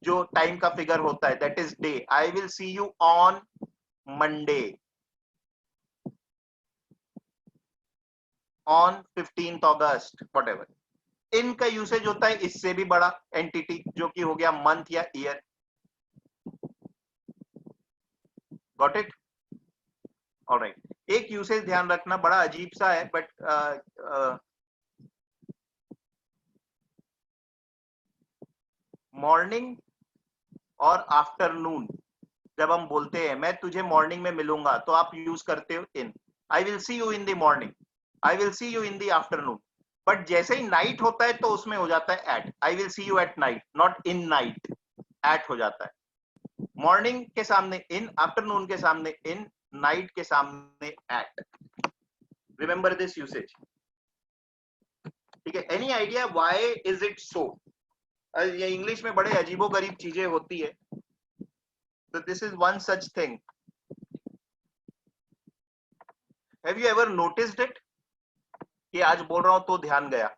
जो टाइम का फिगर होता है, that is day, I will see you on Monday, on 15th August, whatever. In का यूसेज होता है इससे भी बड़ा एंटिटी, जो कि हो गया मंथ या ईयर। Got it? ऑलराइट, एक यूसेज ध्यान रखना, बड़ा अजीब सा है बट मॉर्निंग और आफ्टरनून जब हम बोलते हैं मैं तुझे मॉर्निंग में मिलूंगा, तो आप यूज करते हो in. I will see you in the morning, I will see you in the afternoon. But जैसे ही नाइट होता है तो उसमें हो जाता है at. I will see you at night, not in night, at हो जाता है। मॉर्निंग के सामने इन, आफ्टरनून के सामने इन, नाइट के सामने एट। रिमेंबर दिस यूसेज, ठीक है। Any idea why is it so? ये इंग्लिश में बड़े अजीबो गरीब चीजें होती है। तो this is one such thing. Have you ever noticed it कि आज बोल रहा हूं तो ध्यान गया?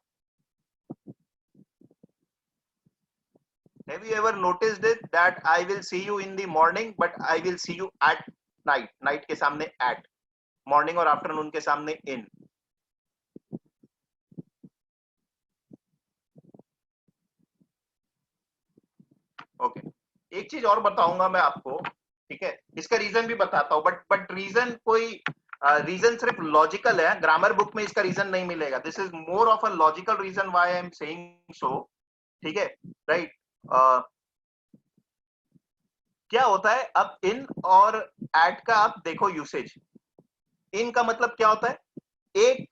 Have you ever noticed it that I will see you in the morning but I will see you at night? Night के सामने at, morning और afternoon के सामने in. ओके, एक चीज और बताऊंगा मैं आपको, ठीक है। इसका रीजन भी बताता हूँ, बट रीजन कोई रीजन सिर्फ लॉजिकल है। ग्रामर बुक में इसका रीजन नहीं मिलेगा। This is more of a logical reason why I am saying so, ठीक है। राइट, क्या होता है अब इन और एट का आप देखो यूसेज। इन का मतलब क्या होता है? एक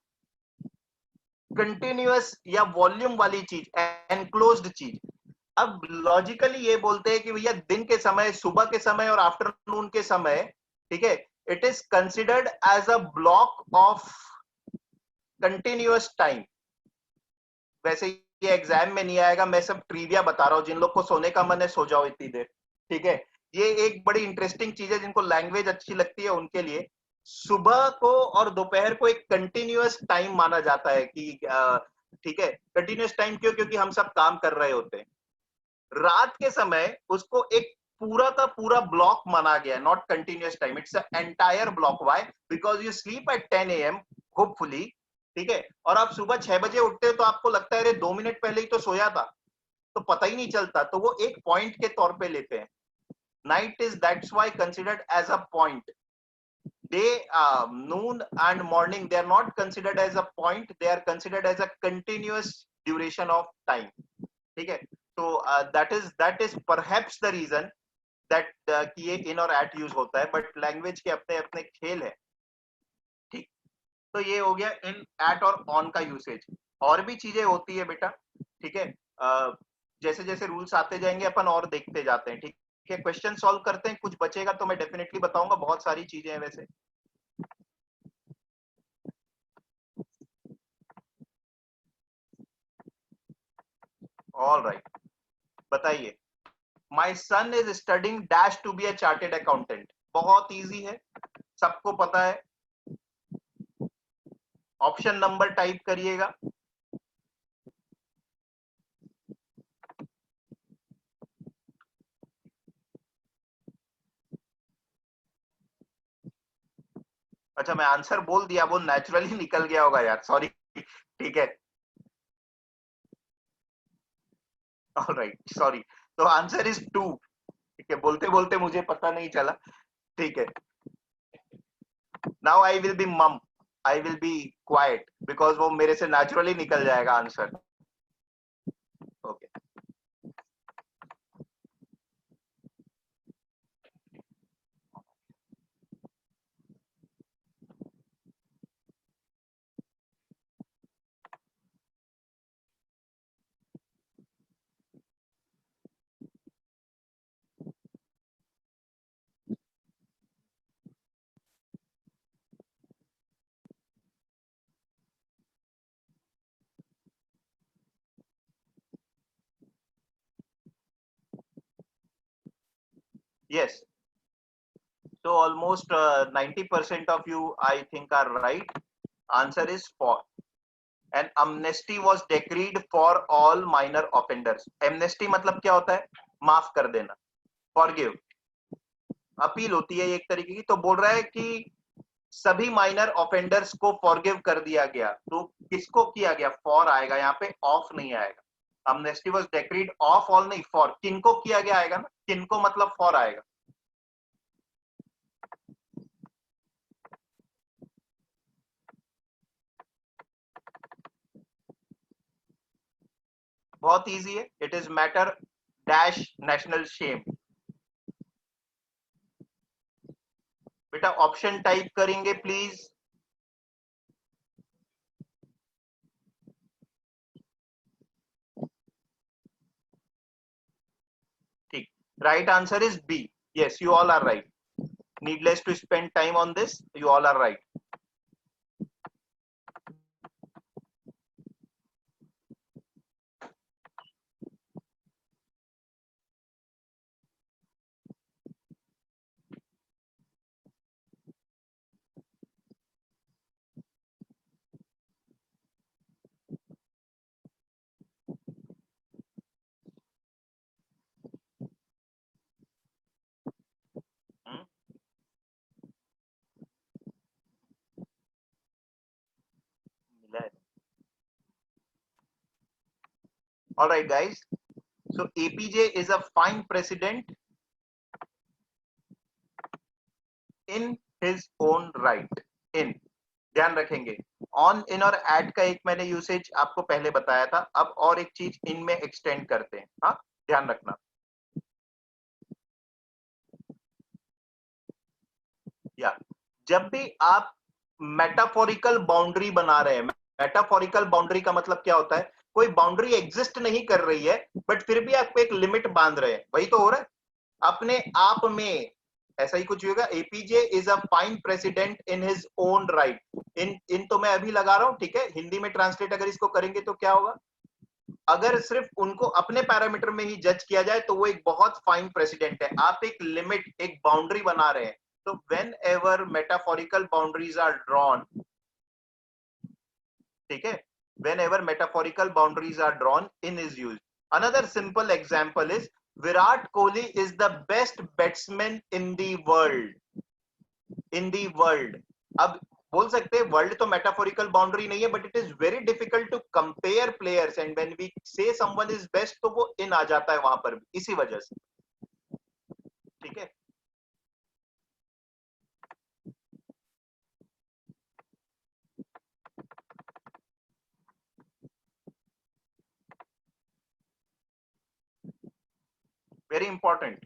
कंटिन्यूअस या वॉल्यूम वाली चीज, एनक्लोज्ड चीज। अब लॉजिकली ये बोलते हैं कि भैया दिन के समय, सुबह के समय और आफ्टरनून के समय, ठीक है, it is considered as a block of continuous time. वैसे ये एग्जाम में नहीं आएगा, मैं सब ट्रिविया बता रहा हूं। जिन लोग को सोने का मन है सो जाओ इतनी देर, ठीक है। ये एक बड़ी इंटरेस्टिंग चीज है, जिनको लैंग्वेज अच्छी लगती है उनके लिए। सुबह को और दोपहर को एक कंटिन्यूअस टाइम माना जाता है कि ठीक है, कंटिन्यूअस टाइम क्यों? क्योंकि हम सब काम कर रहे होते हैं। रात के समय उसको एक पूरा का पूरा ब्लॉक माना गया, not continuous time, its entire block. Why? Because you sleep at 10 AM hopefully, ठीक है, और आप सुबह 6 बजे उठते हो तो आपको लगता है अरे 2 मिनट पहले ही तो सोया था, तो पता ही नहीं चलता। तो वो एक पॉइंट के तौर पे लेते हैं। Night is that's why considered as a point. Day, noon and morning, they are not considered as a point, they are considered as a continuous duration of time, ठीक है। तो that is perhaps the reason that कि ये in और at use होता है, but language के अपने अपने खेल है, ठीक। तो ये हो गया इन, at और on का यूसेज। और भी चीजें होती है बेटा, ठीक है। जैसे जैसे रूल्स आते जाएंगे अपन और देखते जाते हैं, ठीक है। क्वेश्चन सॉल्व करते हैं, कुछ बचेगा तो मैं डेफिनेटली बताऊंगा। बहुत सारी चीजें हैं वैसे। ऑल राइट, बताइए। My son is studying dash to be a chartered accountant. बहुत इजी है, सबको पता है। ऑप्शन नंबर टाइप करिएगा। अच्छा, मैं आंसर बोल दिया, वो नेचुरली निकल गया होगा यार, सॉरी, ठीक है। All right, sorry. तो आंसर इज 2, ठीक है। बोलते बोलते मुझे पता नहीं चला, ठीक है। नाउ आई विल बी मम, I will be quite, because वो मेरे से नेचुरली निकल जाएगा answer. Okay, yes. So almost 90% of you, I think, are right. Answer is for. An amnesty was decreed for all minor offenders. Amnesty मतलब क्या होता है? माफ कर देना, forgive, अपील होती है एक तरीके की। तो बोल रहा है कि सभी माइनर ऑफेंडर्स को फॉरगिव कर दिया गया। तो किसको किया गया? फॉर आएगा यहाँ पे, ऑफ नहीं आएगा। अमनेस्टी वाज डेक्रीड ऑफ ऑल नहीं, फॉर। किनको किया गया आएगा ना, किनको मतलब फॉर आएगा। बहुत इजी है, it is matter dash national shame. बेटा ऑप्शन टाइप करेंगे प्लीज। ठीक, right answer is B. Yes, you all are right. Needless to spend time on this, you all are right. मिला है। All right, guys. So APJ is a fine president in his own right. In, ध्यान रखेंगे। On, इन और eight का एक मैंने usage आपको पहले बताया था, अब और एक चीज इनमें एक्सटेंड करते हैं। हाँ, ध्यान रखना। या जब भी आप मेटाफोरिकल बाउंड्री बना रहे हैं, मेटाफोरिकल बाउंड्री का मतलब क्या होता है? कोई बाउंड्री एग्जिस्ट नहीं कर रही है बट फिर भी आप एक लिमिट बांध रहे हैं, वही तो हो रहा है अपने आप में। ऐसा ही कुछ होगा। APJ is a fine president in his own right. इन तो मैं अभी लगा रहा हूं, ठीक है। हिंदी में ट्रांसलेट अगर इसको करेंगे तो क्या होगा? अगर सिर्फ उनको अपने पैरामीटर में ही जज किया जाए तो वो एक बहुत फाइन प्रेसिडेंट है। आप एक लिमिट, एक बाउंड्री बना रहे हैं। तो whenever metaphorical boundaries are drawn, ठीक है, whenever metaphorical boundaries are drawn in is use. Another simple example is Virat Kohli is the best batsman in the world. In the world. अब बोल सकते हैं वर्ल्ड तो मेटाफोरिकल बाउंड्री नहीं है, but it is very difficult to compare players, and when we say someone is best तो वो इन आ जाता है वहां पर भी, इसी वजह से। ठीक है, very important.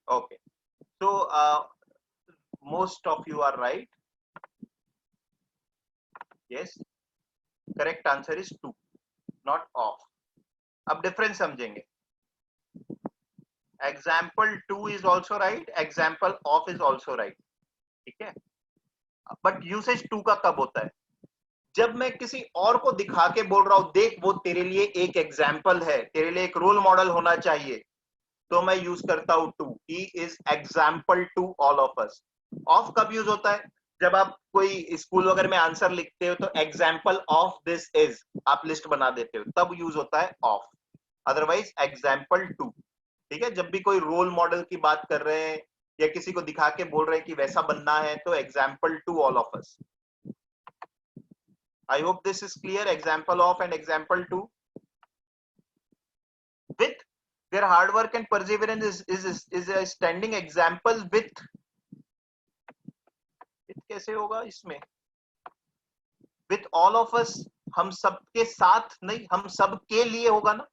Okay, so most of you are right. Yes, correct answer is 2, not off. अब डिफरेंस समझेंगे। Example 2 is also right, example of is also right. ठीक है, बट यूसेज 2 का कब होता है? जब मैं किसी और को दिखा के बोल रहा हूं, देख वो तेरे लिए एक एग्जाम्पल है, तेरे लिए एक रोल मॉडल होना चाहिए, तो मैं यूज करता हूं to. He is example to all of us. Of कब यूज होता है? जब आप कोई स्कूल वगैरह में आंसर लिखते हो तो एग्जाम्पल ऑफ दिस इज आप लिस्ट बना देते हो, तब यूज होता है ऑफ। Otherwise example to. ठीक है, जब भी कोई रोल मॉडल की बात कर रहे हैं या किसी को दिखा के बोल रहे हैं कि वैसा बनना है, तो example to all of us. I hope this is clear. Example of and example to. With their hard work and perseverance is a standing example with कैसे होगा इसमें? With all of us, हम सबके साथ नहीं, हम सबके लिए होगा ना।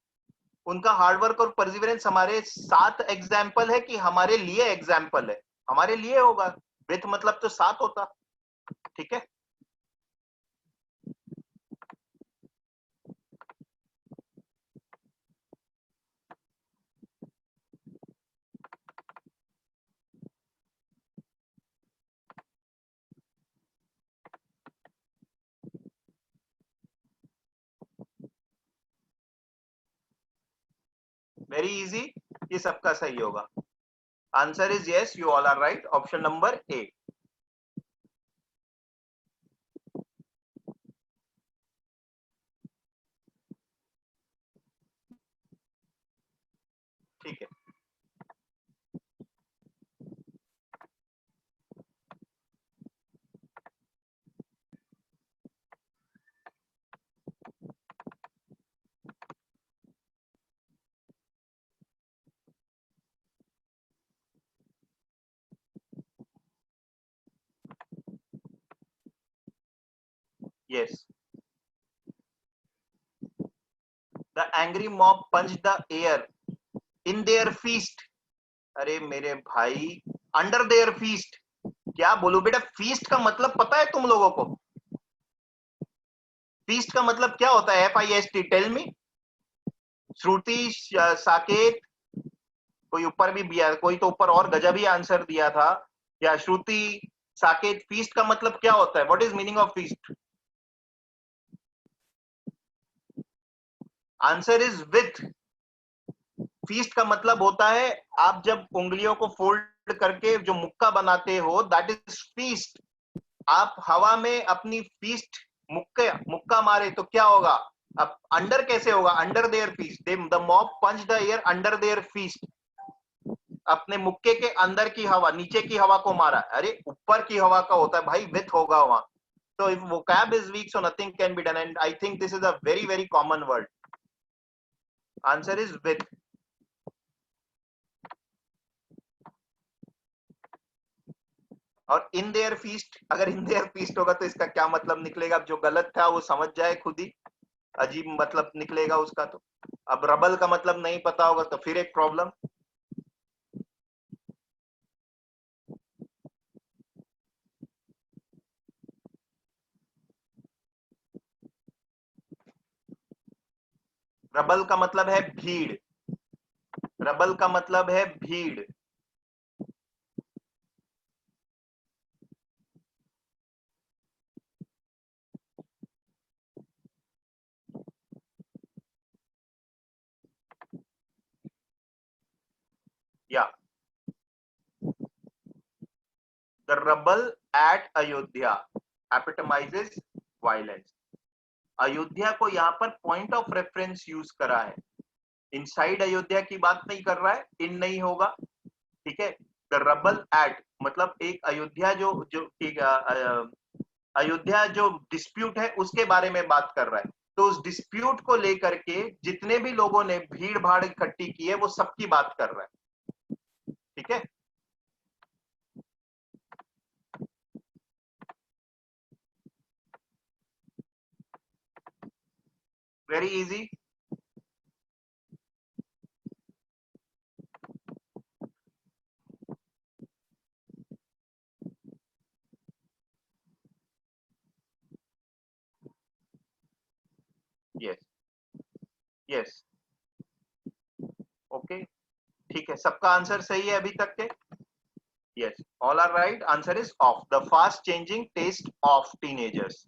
उनका हार्डवर्क और परसिवरेंस हमारे साथ एग्जाम्पल है कि हमारे लिए एग्जाम्पल है? हमारे लिए होगा। विथ मतलब तो साथ होता। ठीक है, वेरी इजी, ये सबका सही होगा। Answer is yes, you all are right, option number A. ठीक है, yes, the angry mob punch the air in their fist. अरे मेरे भाई, अंडर देयर फीस्ट, क्या बोलूं बेटा? फीस्ट का मतलब पता है तुम लोगों को? फीस्ट का मतलब क्या होता है? FIST, tell me. Shruti, Saket, कोई ऊपर भी दिया, कोई तो ऊपर और गजब ही आंसर दिया था। या श्रुति, साकेत, फीस्ट का मतलब क्या होता है? What is meaning of feast? Answer is with. Feast का मतलब होता है, आप जब उंगलियों को फोल्ड करके जो मुक्का बनाते हो, दैट इज फीस्ट। आप हवा में अपनी फीस्ट मुक्का मारे तो क्या होगा? अब अंडर कैसे होगा? Under their fist, the mob punch the air under their fist. अपने मुक्के के अंदर की हवा, नीचे की हवा को मारा। अरे ऊपर की हवा का होता है भाई, विथ होगा वहां। So if vocab is weak, so nothing can be done, and I think this is a very very common word. Answer is with. और इन देयर फीस्ट, अगर इन देयर फीस्ट होगा तो इसका क्या मतलब निकलेगा? अब जो गलत था वो समझ जाए खुद ही, अजीब मतलब निकलेगा उसका तो। अब रबल का मतलब नहीं पता होगा तो फिर एक प्रॉब्लम। रबल का मतलब है भीड़। रबल का मतलब है भीड़। या the rabble at Ayodhya epitomizes violence. Ayodhya को यहाँ पर पॉइंट ऑफ रेफरेंस यूज करा है। इनसाइड अयोध्या की बात नहीं कर रहा है, इन नहीं होगा, ठीक है। द रबल एट मतलब एक अयोध्या जो जो एक अयोध्या जो डिस्प्यूट है उसके बारे में बात कर रहा है। तो उस डिस्प्यूट को लेकर के जितने भी लोगों ने भीड़ भाड़ इकट्ठी की है वो सबकी बात कर रहा है, ठीक है। Very easy. Yes, yes, okay, ठीक है। सबका आंसर सही है अभी तक के? Yes, all are right. Answer is of, the fast changing taste of teenagers.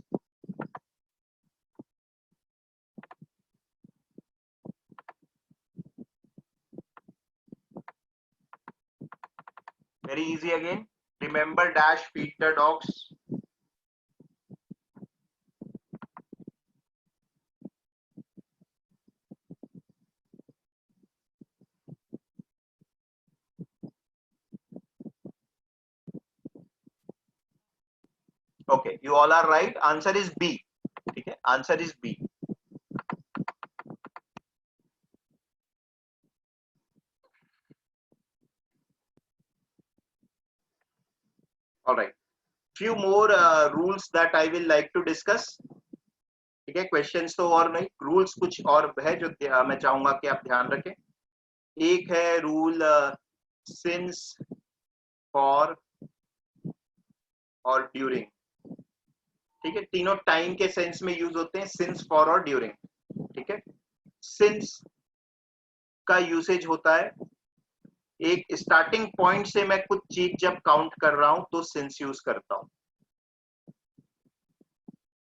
Very easy again. Remember dash feed the dogs. Okay, you all are right. Answer is B. Okay, answer is B. All right. Few more rules that I will like to discuss. ठीक है, questions तो और नहीं, rules कुछ और है जो मैं चाहूंगा कि आप ध्यान रखें। एक है रूल सिंस, फॉर और ड्यूरिंग। ठीक है, तीनों टाइम के सेंस में यूज होते हैं, सिंस, फॉर और ड्यूरिंग। ठीक है, सिंस का यूसेज होता है एक स्टार्टिंग पॉइंट से मैं कुछ चीज जब काउंट कर रहा हूं तो सिंस यूज करता हूं।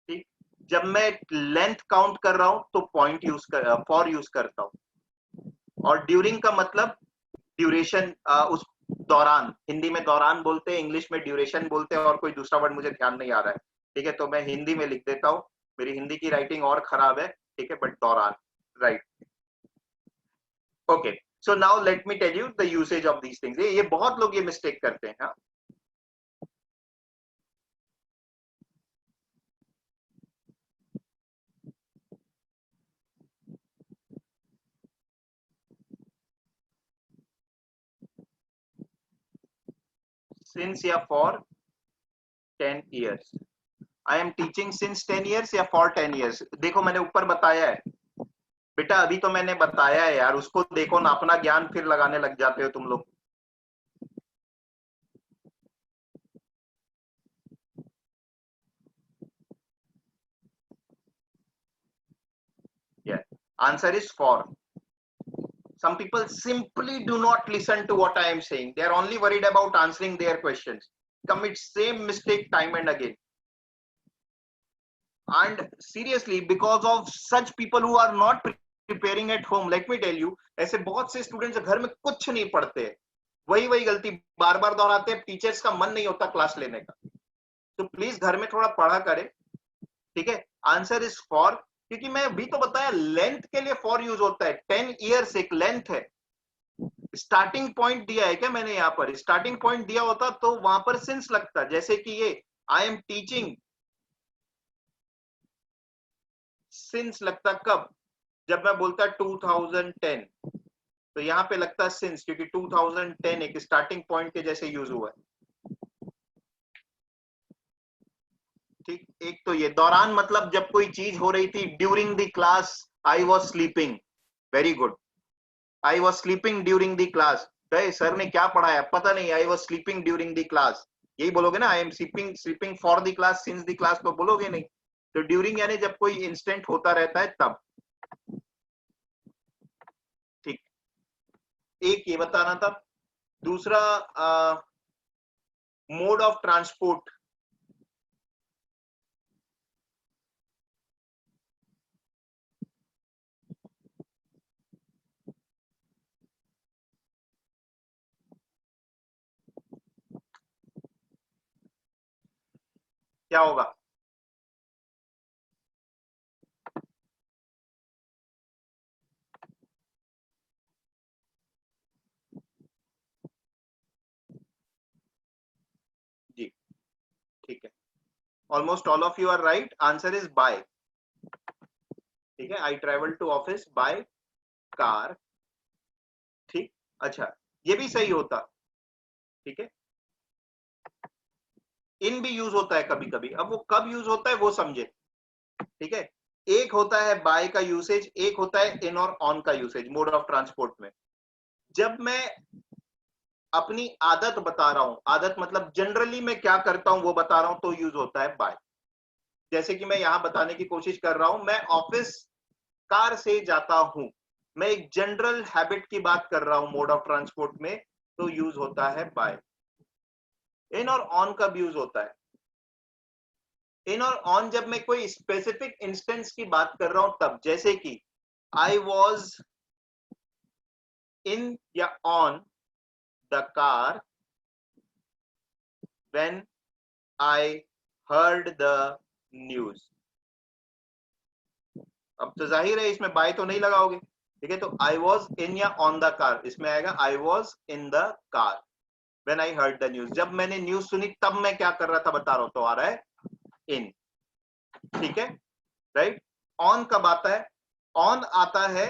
ठीक, जब मैं लेंथ काउंट कर रहा हूं तो पॉइंट यूज कर फॉर यूज करता हूं। और ड्यूरिंग का मतलब ड्यूरेशन, उस दौरान, हिंदी में दौरान बोलते हैं, इंग्लिश में ड्यूरेशन बोलते हैं, और कोई दूसरा वर्ड मुझे ध्यान नहीं आ रहा है। ठीक है, तो मैं हिंदी में लिख देता हूं, मेरी हिंदी की राइटिंग और खराब है, ठीक है, बट दौरान, right. Okay, so now let me tell you the usage of these things. ये बहुत लोग ये मिस्टेक करते हैं। हाँ, सिंस या for 10 years। I am teaching since 10 years या फॉर 10 years? देखो मैंने ऊपर बताया है बेटा, अभी तो मैंने बताया है यार, उसको देखो ना, अपना ज्ञान फिर लगाने लग जाते हो तुम लोग। Yeah. Answer is for. Some people simply do not listen to what I am saying. They are only worried about answering their questions. Commit same mistake time and again. And seriously, because of such people who are not preparing at home, let me tell you, ऐसे बहुत से students घर में कुछ नहीं पढ़ते, वही वही गलती बार बार दोहराते हैं, टीचर्स का मन नहीं होता क्लास लेने का। तो प्लीज घर में थोड़ा पढ़ा करें, ठीक है। आंसर इज फॉर, क्योंकि मैं भी तो बताया लेंथ के लिए फॉर यूज होता है। 10 years एक लेंथ है। स्टार्टिंग पॉइंट दिया है क्या मैंने, यहाँ पर स्टार्टिंग पॉइंट दिया होता तो वहां पर सिंस लगता, जैसे कि ये आई एम टीचिंग सिंस लगता कब, जब मैं बोलता 2010, तो यहाँ पे लगता सिंस, क्योंकि 2010 एक स्टार्टिंग पॉइंट के जैसे यूज हुआ है। ठीक, एक तो ये दौरान मतलब जब कोई चीज हो रही थी, during the class I was sleeping, very good, I was sleeping during the class. गए सर ने क्या पढ़ाया पता नहीं, I was sleeping during the class, यही बोलोगे ना। I am sleeping sleeping for the class, since the class तो बोलोगे नहीं। तो ड्यूरिंग यानी जब कोई इंस्टेंट होता रहता है तब। ठीक, एक ये बताना था। दूसरा मोड ऑफ ट्रांसपोर्ट, क्या होगा? जी ठीक है, almost all of you are right, answer is by. ठीक है, I travel to office by car. ठीक, अच्छा ये भी सही होता। ठीक है, इन भी यूज होता है कभी कभी, अब वो कब यूज होता है वो समझे। ठीक है, एक होता है बाय का यूसेज, एक होता है इन और ऑन का यूसेज मोड ऑफ ट्रांसपोर्ट में। जब मैं अपनी आदत बता रहा हूं, आदत मतलब जनरली मैं क्या करता हूं वो बता रहा हूं, तो यूज होता है बाय। जैसे कि मैं यहां बताने की कोशिश कर रहा हूं, मैं ऑफिस कार से जाता हूं, मैं एक जनरल हैबिट की बात कर रहा हूं मोड ऑफ ट्रांसपोर्ट में, तो यूज होता है बाय। इन और ऑन कब यूज होता है? इन और ऑन जब मैं कोई स्पेसिफिक इंस्टेंस की बात कर रहा हूं तब, जैसे कि आई वॉज इन या on the car when I heard the news. अब तो जाहिर है इसमें बाय तो नहीं लगाओगे, ठीक है। तो आई वॉज इन या ऑन द कार, इसमें आएगा I was in the car when I heard the news. जब मैंने न्यूज सुनी तब मैं क्या कर रहा था बता रहा हूं, तो आ रहा है इन। ठीक है, राइट। ऑन कब आता है? ऑन आता है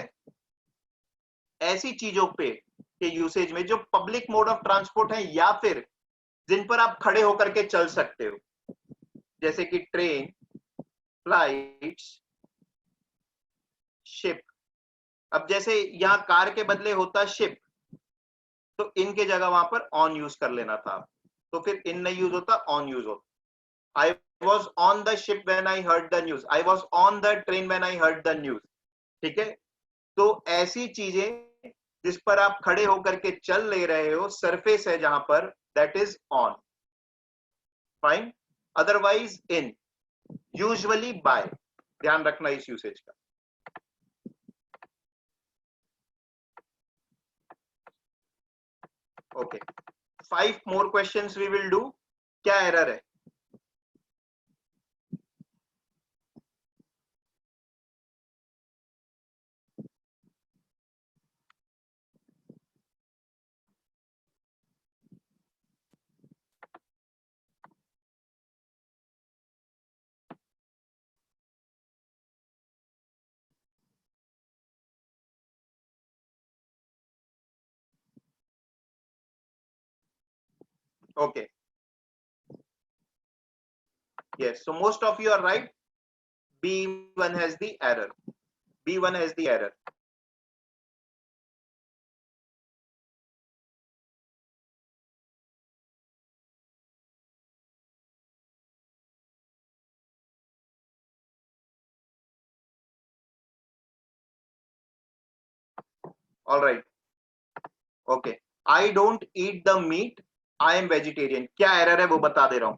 ऐसी चीजों पे के यूसेज में जो पब्लिक मोड ऑफ ट्रांसपोर्ट है, या फिर जिन पर आप खड़े होकर के चल सकते हो, जैसे कि ट्रेन, फ्लाइट्स, शिप। अब जैसे यहाँ कार के बदले होता शिप, तो इन के जगह वहां पर ऑन यूज कर लेना था, तो फिर इन नहीं यूज होता, ऑन यूज होता। I was on the ship when I heard the news, I was on the train when I heard the news. ठीक है, तो ऐसी चीजें जिस पर आप खड़े होकर के चल ले रहे हो, सरफेस है जहां पर, that is on. Fine, otherwise in, usually by. ध्यान रखना इस यूसेज का। Okay, 5 more questions we will do. क्या एरर है? Okay, Yes, so most of you are right. B1 has the error. B1 has the error. All right. Okay. I don't eat the meat. I am vegetarian. क्या error है वो बता दे रहा हूं.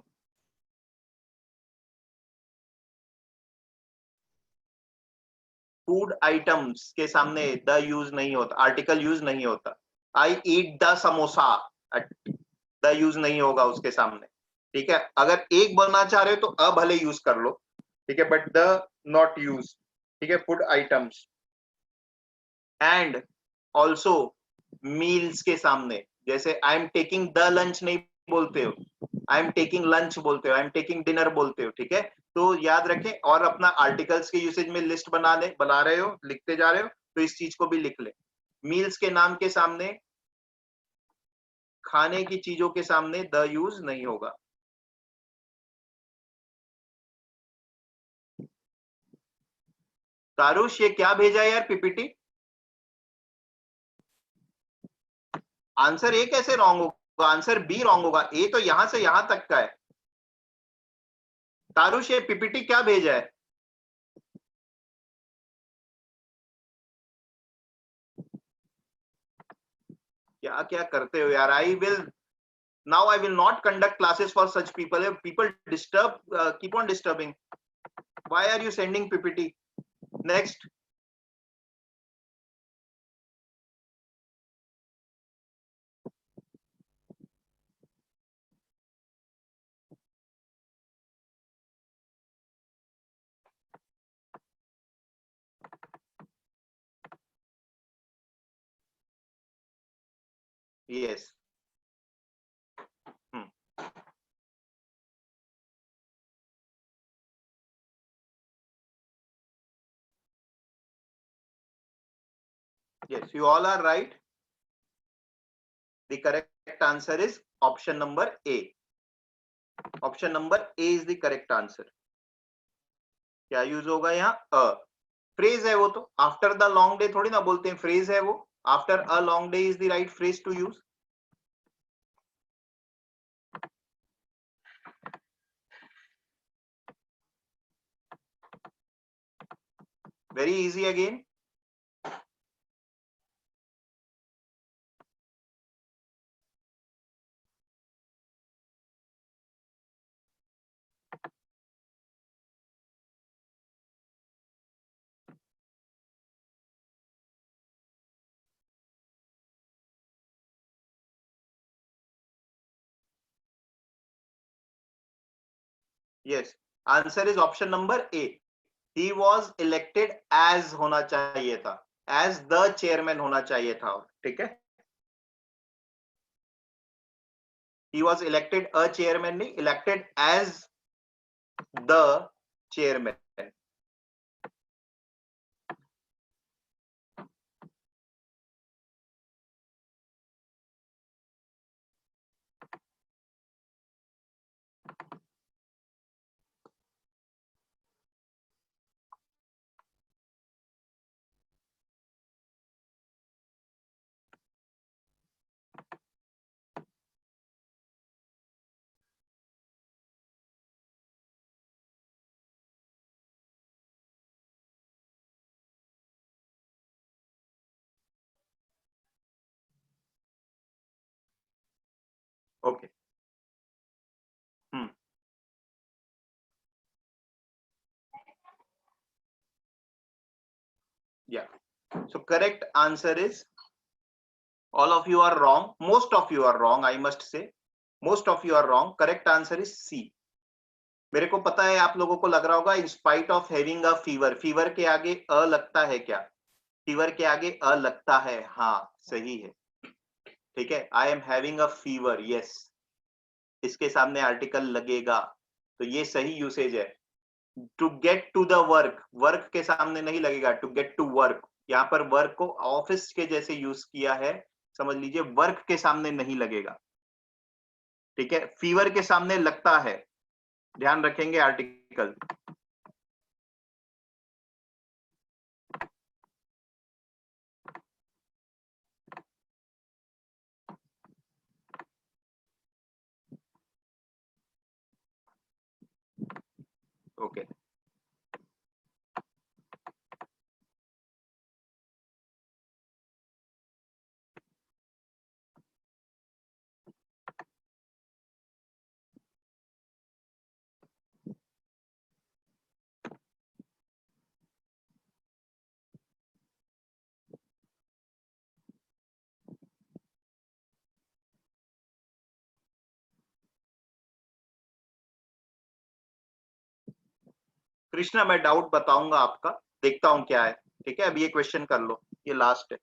Food items के सामने the use नहीं होता, आर्टिकल यूज नहीं होता. I eat the samosa, the use नहीं होगा उसके सामने. ठीक है, अगर एक बोलना चाह रहे हो तो अ भले यूज कर लो. ठीक है, बट द नॉट यूज. ठीक है, food items. And also meals के सामने जैसे आई एम टेकिंग द लंच नहीं बोलते हो, आई एम टेकिंग लंच बोलते हो, आई एम टेकिंग डिनर बोलते हो. ठीक है, तो याद रखें. और अपना आर्टिकल्स के यूसेज में लिस्ट बना रहे हो, लिखते जा रहे हो, तो इस चीज को भी लिख ले. मील्स के नाम के सामने, खाने की चीजों के सामने द यूज नहीं होगा. तारुष ये क्या भेजा है यार पीपीटी. आंसर ए कैसे रॉन्ग होगा, आंसर बी रॉन्ग होगा. ए तो यहां से यहां तक का है. तारुष ये पीपीटी क्या भेजा है. क्या क्या करते हो यार. I will now I will not conduct classes for such people. If people disturb, keep on disturbing. Why are you sending ppt. Next. Yes. Yes, you all are right. The correct answer is option number A. Option number A is the correct answer. क्या use होगा यहाँ, अ. Phrase है वो तो. After the long day थोड़ी ना बोलते हैं, फ्रेज है वो. After a long day is the right phrase to use. Very easy again. Yes, answer is option number A. He was elected as होना चाहिए था, as the chairman होना चाहिए था. ठीक है, he was elected a chairman नहीं, elected as the chairman. Okay. Yeah. So correct answer is, all of you are wrong. Most of you are wrong, I must say. Most of you are wrong. Correct answer is C. मेरे को पता है आप लोगों को लग रहा होगा, in spite of having a fever. Fever के आगे अ लगता है क्या? फीवर के आगे अ लगता है. हाँ सही है. ठीक है, I am having a fever. Yes, इसके सामने आर्टिकल लगेगा, तो ये सही यूसेज है. To get to the work, work के सामने नहीं लगेगा. टू गेट टू वर्क, यहाँ पर वर्क को ऑफिस के जैसे यूज किया है, समझ लीजिए. वर्क के सामने नहीं लगेगा. ठीक है, फीवर के सामने लगता है. ध्यान रखेंगे आर्टिकल। ओके, कृष्णा मैं डाउट बताऊंगा आपका, देखता हूं क्या है। ठीक है, अब ये क्वेश्चन कर लो, ये लास्ट है।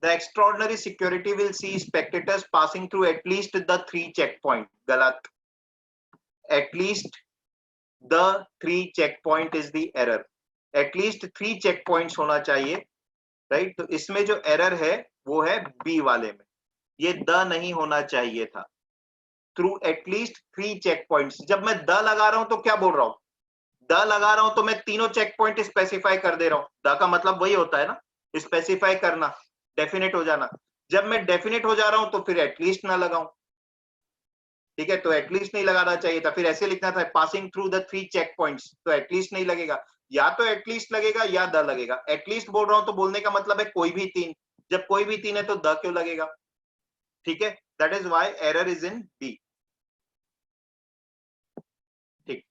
The extraordinary security will see spectators passing through at least the 3 checkpoint. गलत। At least the 3 checkpoint is the error. At least 3 checkpoints होना चाहिए, राइट। तो इसमें जो एरर है वो है बी वाले में, ये द नहीं होना चाहिए था। थ्रू एटलीस्ट 3 चेक पॉइंट्स, जब मैं द लगा रहा हूं तो क्या बोल रहा हूं, द लगा रहा हूं तो मैं तीनों चेक पॉइंट स्पेसिफाई कर दे रहा हूं। द का मतलब वही होता है ना, स्पेसिफाई करना, डेफिनेट हो जाना। जब मैं डेफिनेट हो जा रहा हूं तो फिर एटलीस्ट ना लगाऊं। ठीक है, तो एटलीस्ट नहीं लगाना चाहिए था, फिर ऐसे लिखना था passing through the 3 check points, तो एटलीस्ट नहीं लगेगा। या तो एटलीस्ट लगेगा या द लगेगा। एटलीस्ट बोल रहा हूं तो बोलने का मतलब है कोई भी 3, जब कोई भी 3 है तो द क्यों लगेगा। ठीक है, that is why error is in B. ठीक,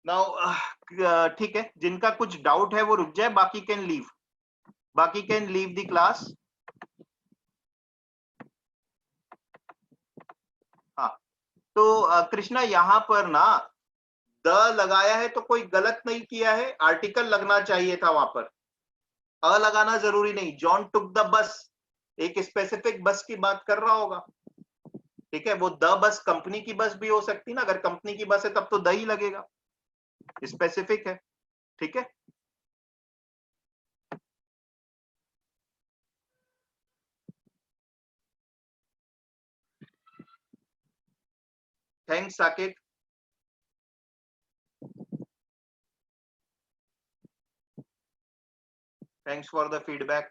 नाउ ठीक है, जिनका कुछ डाउट है वो रुक जाए, बाकी कैन लीव, बाकी कैन लीव द क्लास। हाँ, तो कृष्णा यहाँ पर ना द लगाया है तो कोई गलत नहीं किया है, आर्टिकल लगना चाहिए था वहां पर, अ लगाना जरूरी नहीं। जॉन टुक द बस, एक स्पेसिफिक बस की बात कर रहा होगा। ठीक है, वो द बस कंपनी की बस भी हो सकती ना, अगर कंपनी की बस है तब तो द ही लगेगा, स्पेसिफिक है। ठीक है, thanks Saket. Thanks for the feedback.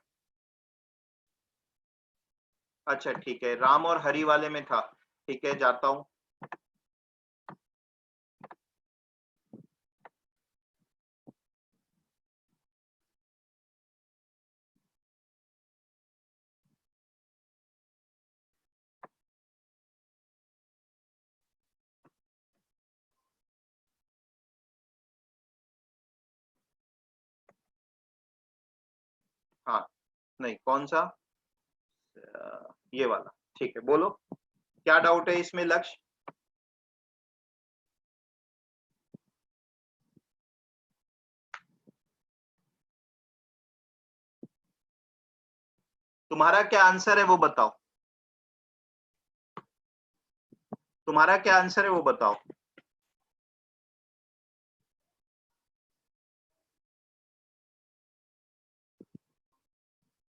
अच्छा ठीक है, राम और हरि वाले में था। ठीक है, जाता हूं। हाँ, नहीं कौन सा, ये वाला। ठीक है, बोलो क्या डाउट है इसमें लक्ष्य। तुम्हारा क्या आंसर है वो बताओ, तुम्हारा क्या आंसर है वो बताओ।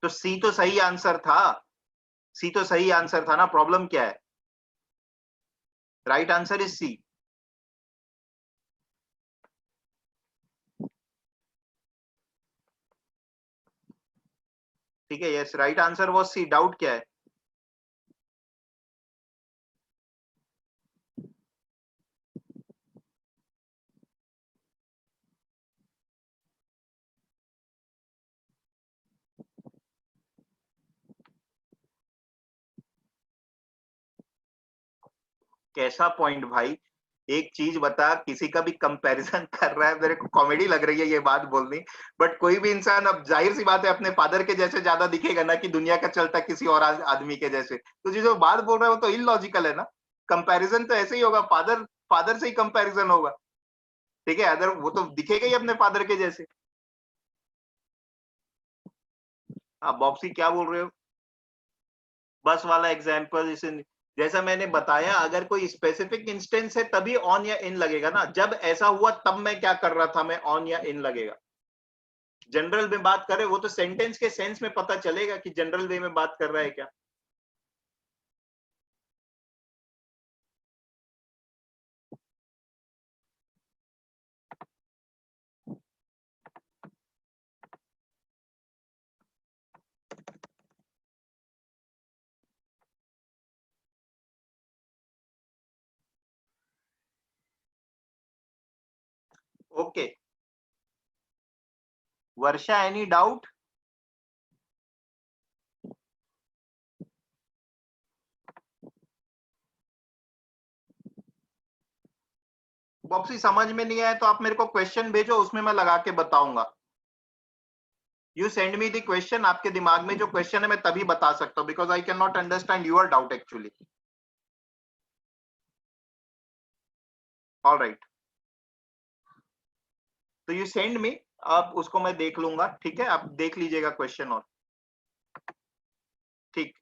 तो सी तो सही आंसर था, सी तो सही आंसर था ना, प्रॉब्लम क्या है। Right answer is C. ठीक है, यस राइट आंसर वो सी, डाउट क्या है। कैसा पॉइंट भाई, एक चीज बता, किसी का भी कंपैरिजन कर रहा है, मेरे को कॉमेडी लग रही है ये बात बोलनी। बट कोई भी इंसान, अब जाहिर सी बात है अपने फादर के जैसे ज्यादा दिखेगा ना, कि दुनिया का चलता किसी और आदमी के जैसे, तो जो बात बोल रहा है वो तो इलॉजिकल है ना। कंपैरिजन तो ऐसे ही होगा, फादर फादर से ही कंपैरिजन होगा। ठीक है, अदर वो तो दिखेगा ही अपने फादर के जैसे। आप बॉक्सी क्या बोल रहे हो, बस वाला एग्जाम्पल, जैसे जैसा मैंने बताया, अगर कोई स्पेसिफिक इंस्टेंस है तभी ऑन या इन लगेगा ना। जब ऐसा हुआ तब मैं क्या कर रहा था, मैं ऑन या इन लगेगा। जनरल में बात करें वो तो सेंटेंस के सेंस में पता चलेगा कि जनरल वे में बात कर रहा है क्या। ओके वर्षा, एनी डाउट? बॉक्सी समझ में नहीं आया तो आप मेरे को क्वेश्चन भेजो, उसमें मैं लगा के बताऊंगा। You send me the question, आपके दिमाग में जो क्वेश्चन है मैं तभी बता सकता हूँ, because I can not understand your doubt actually. All right, तो यू सेंड मी, आप उसको मैं देख लूंगा, ठीक है? आप देख लीजिएगा क्वेश्चन और। ठीक।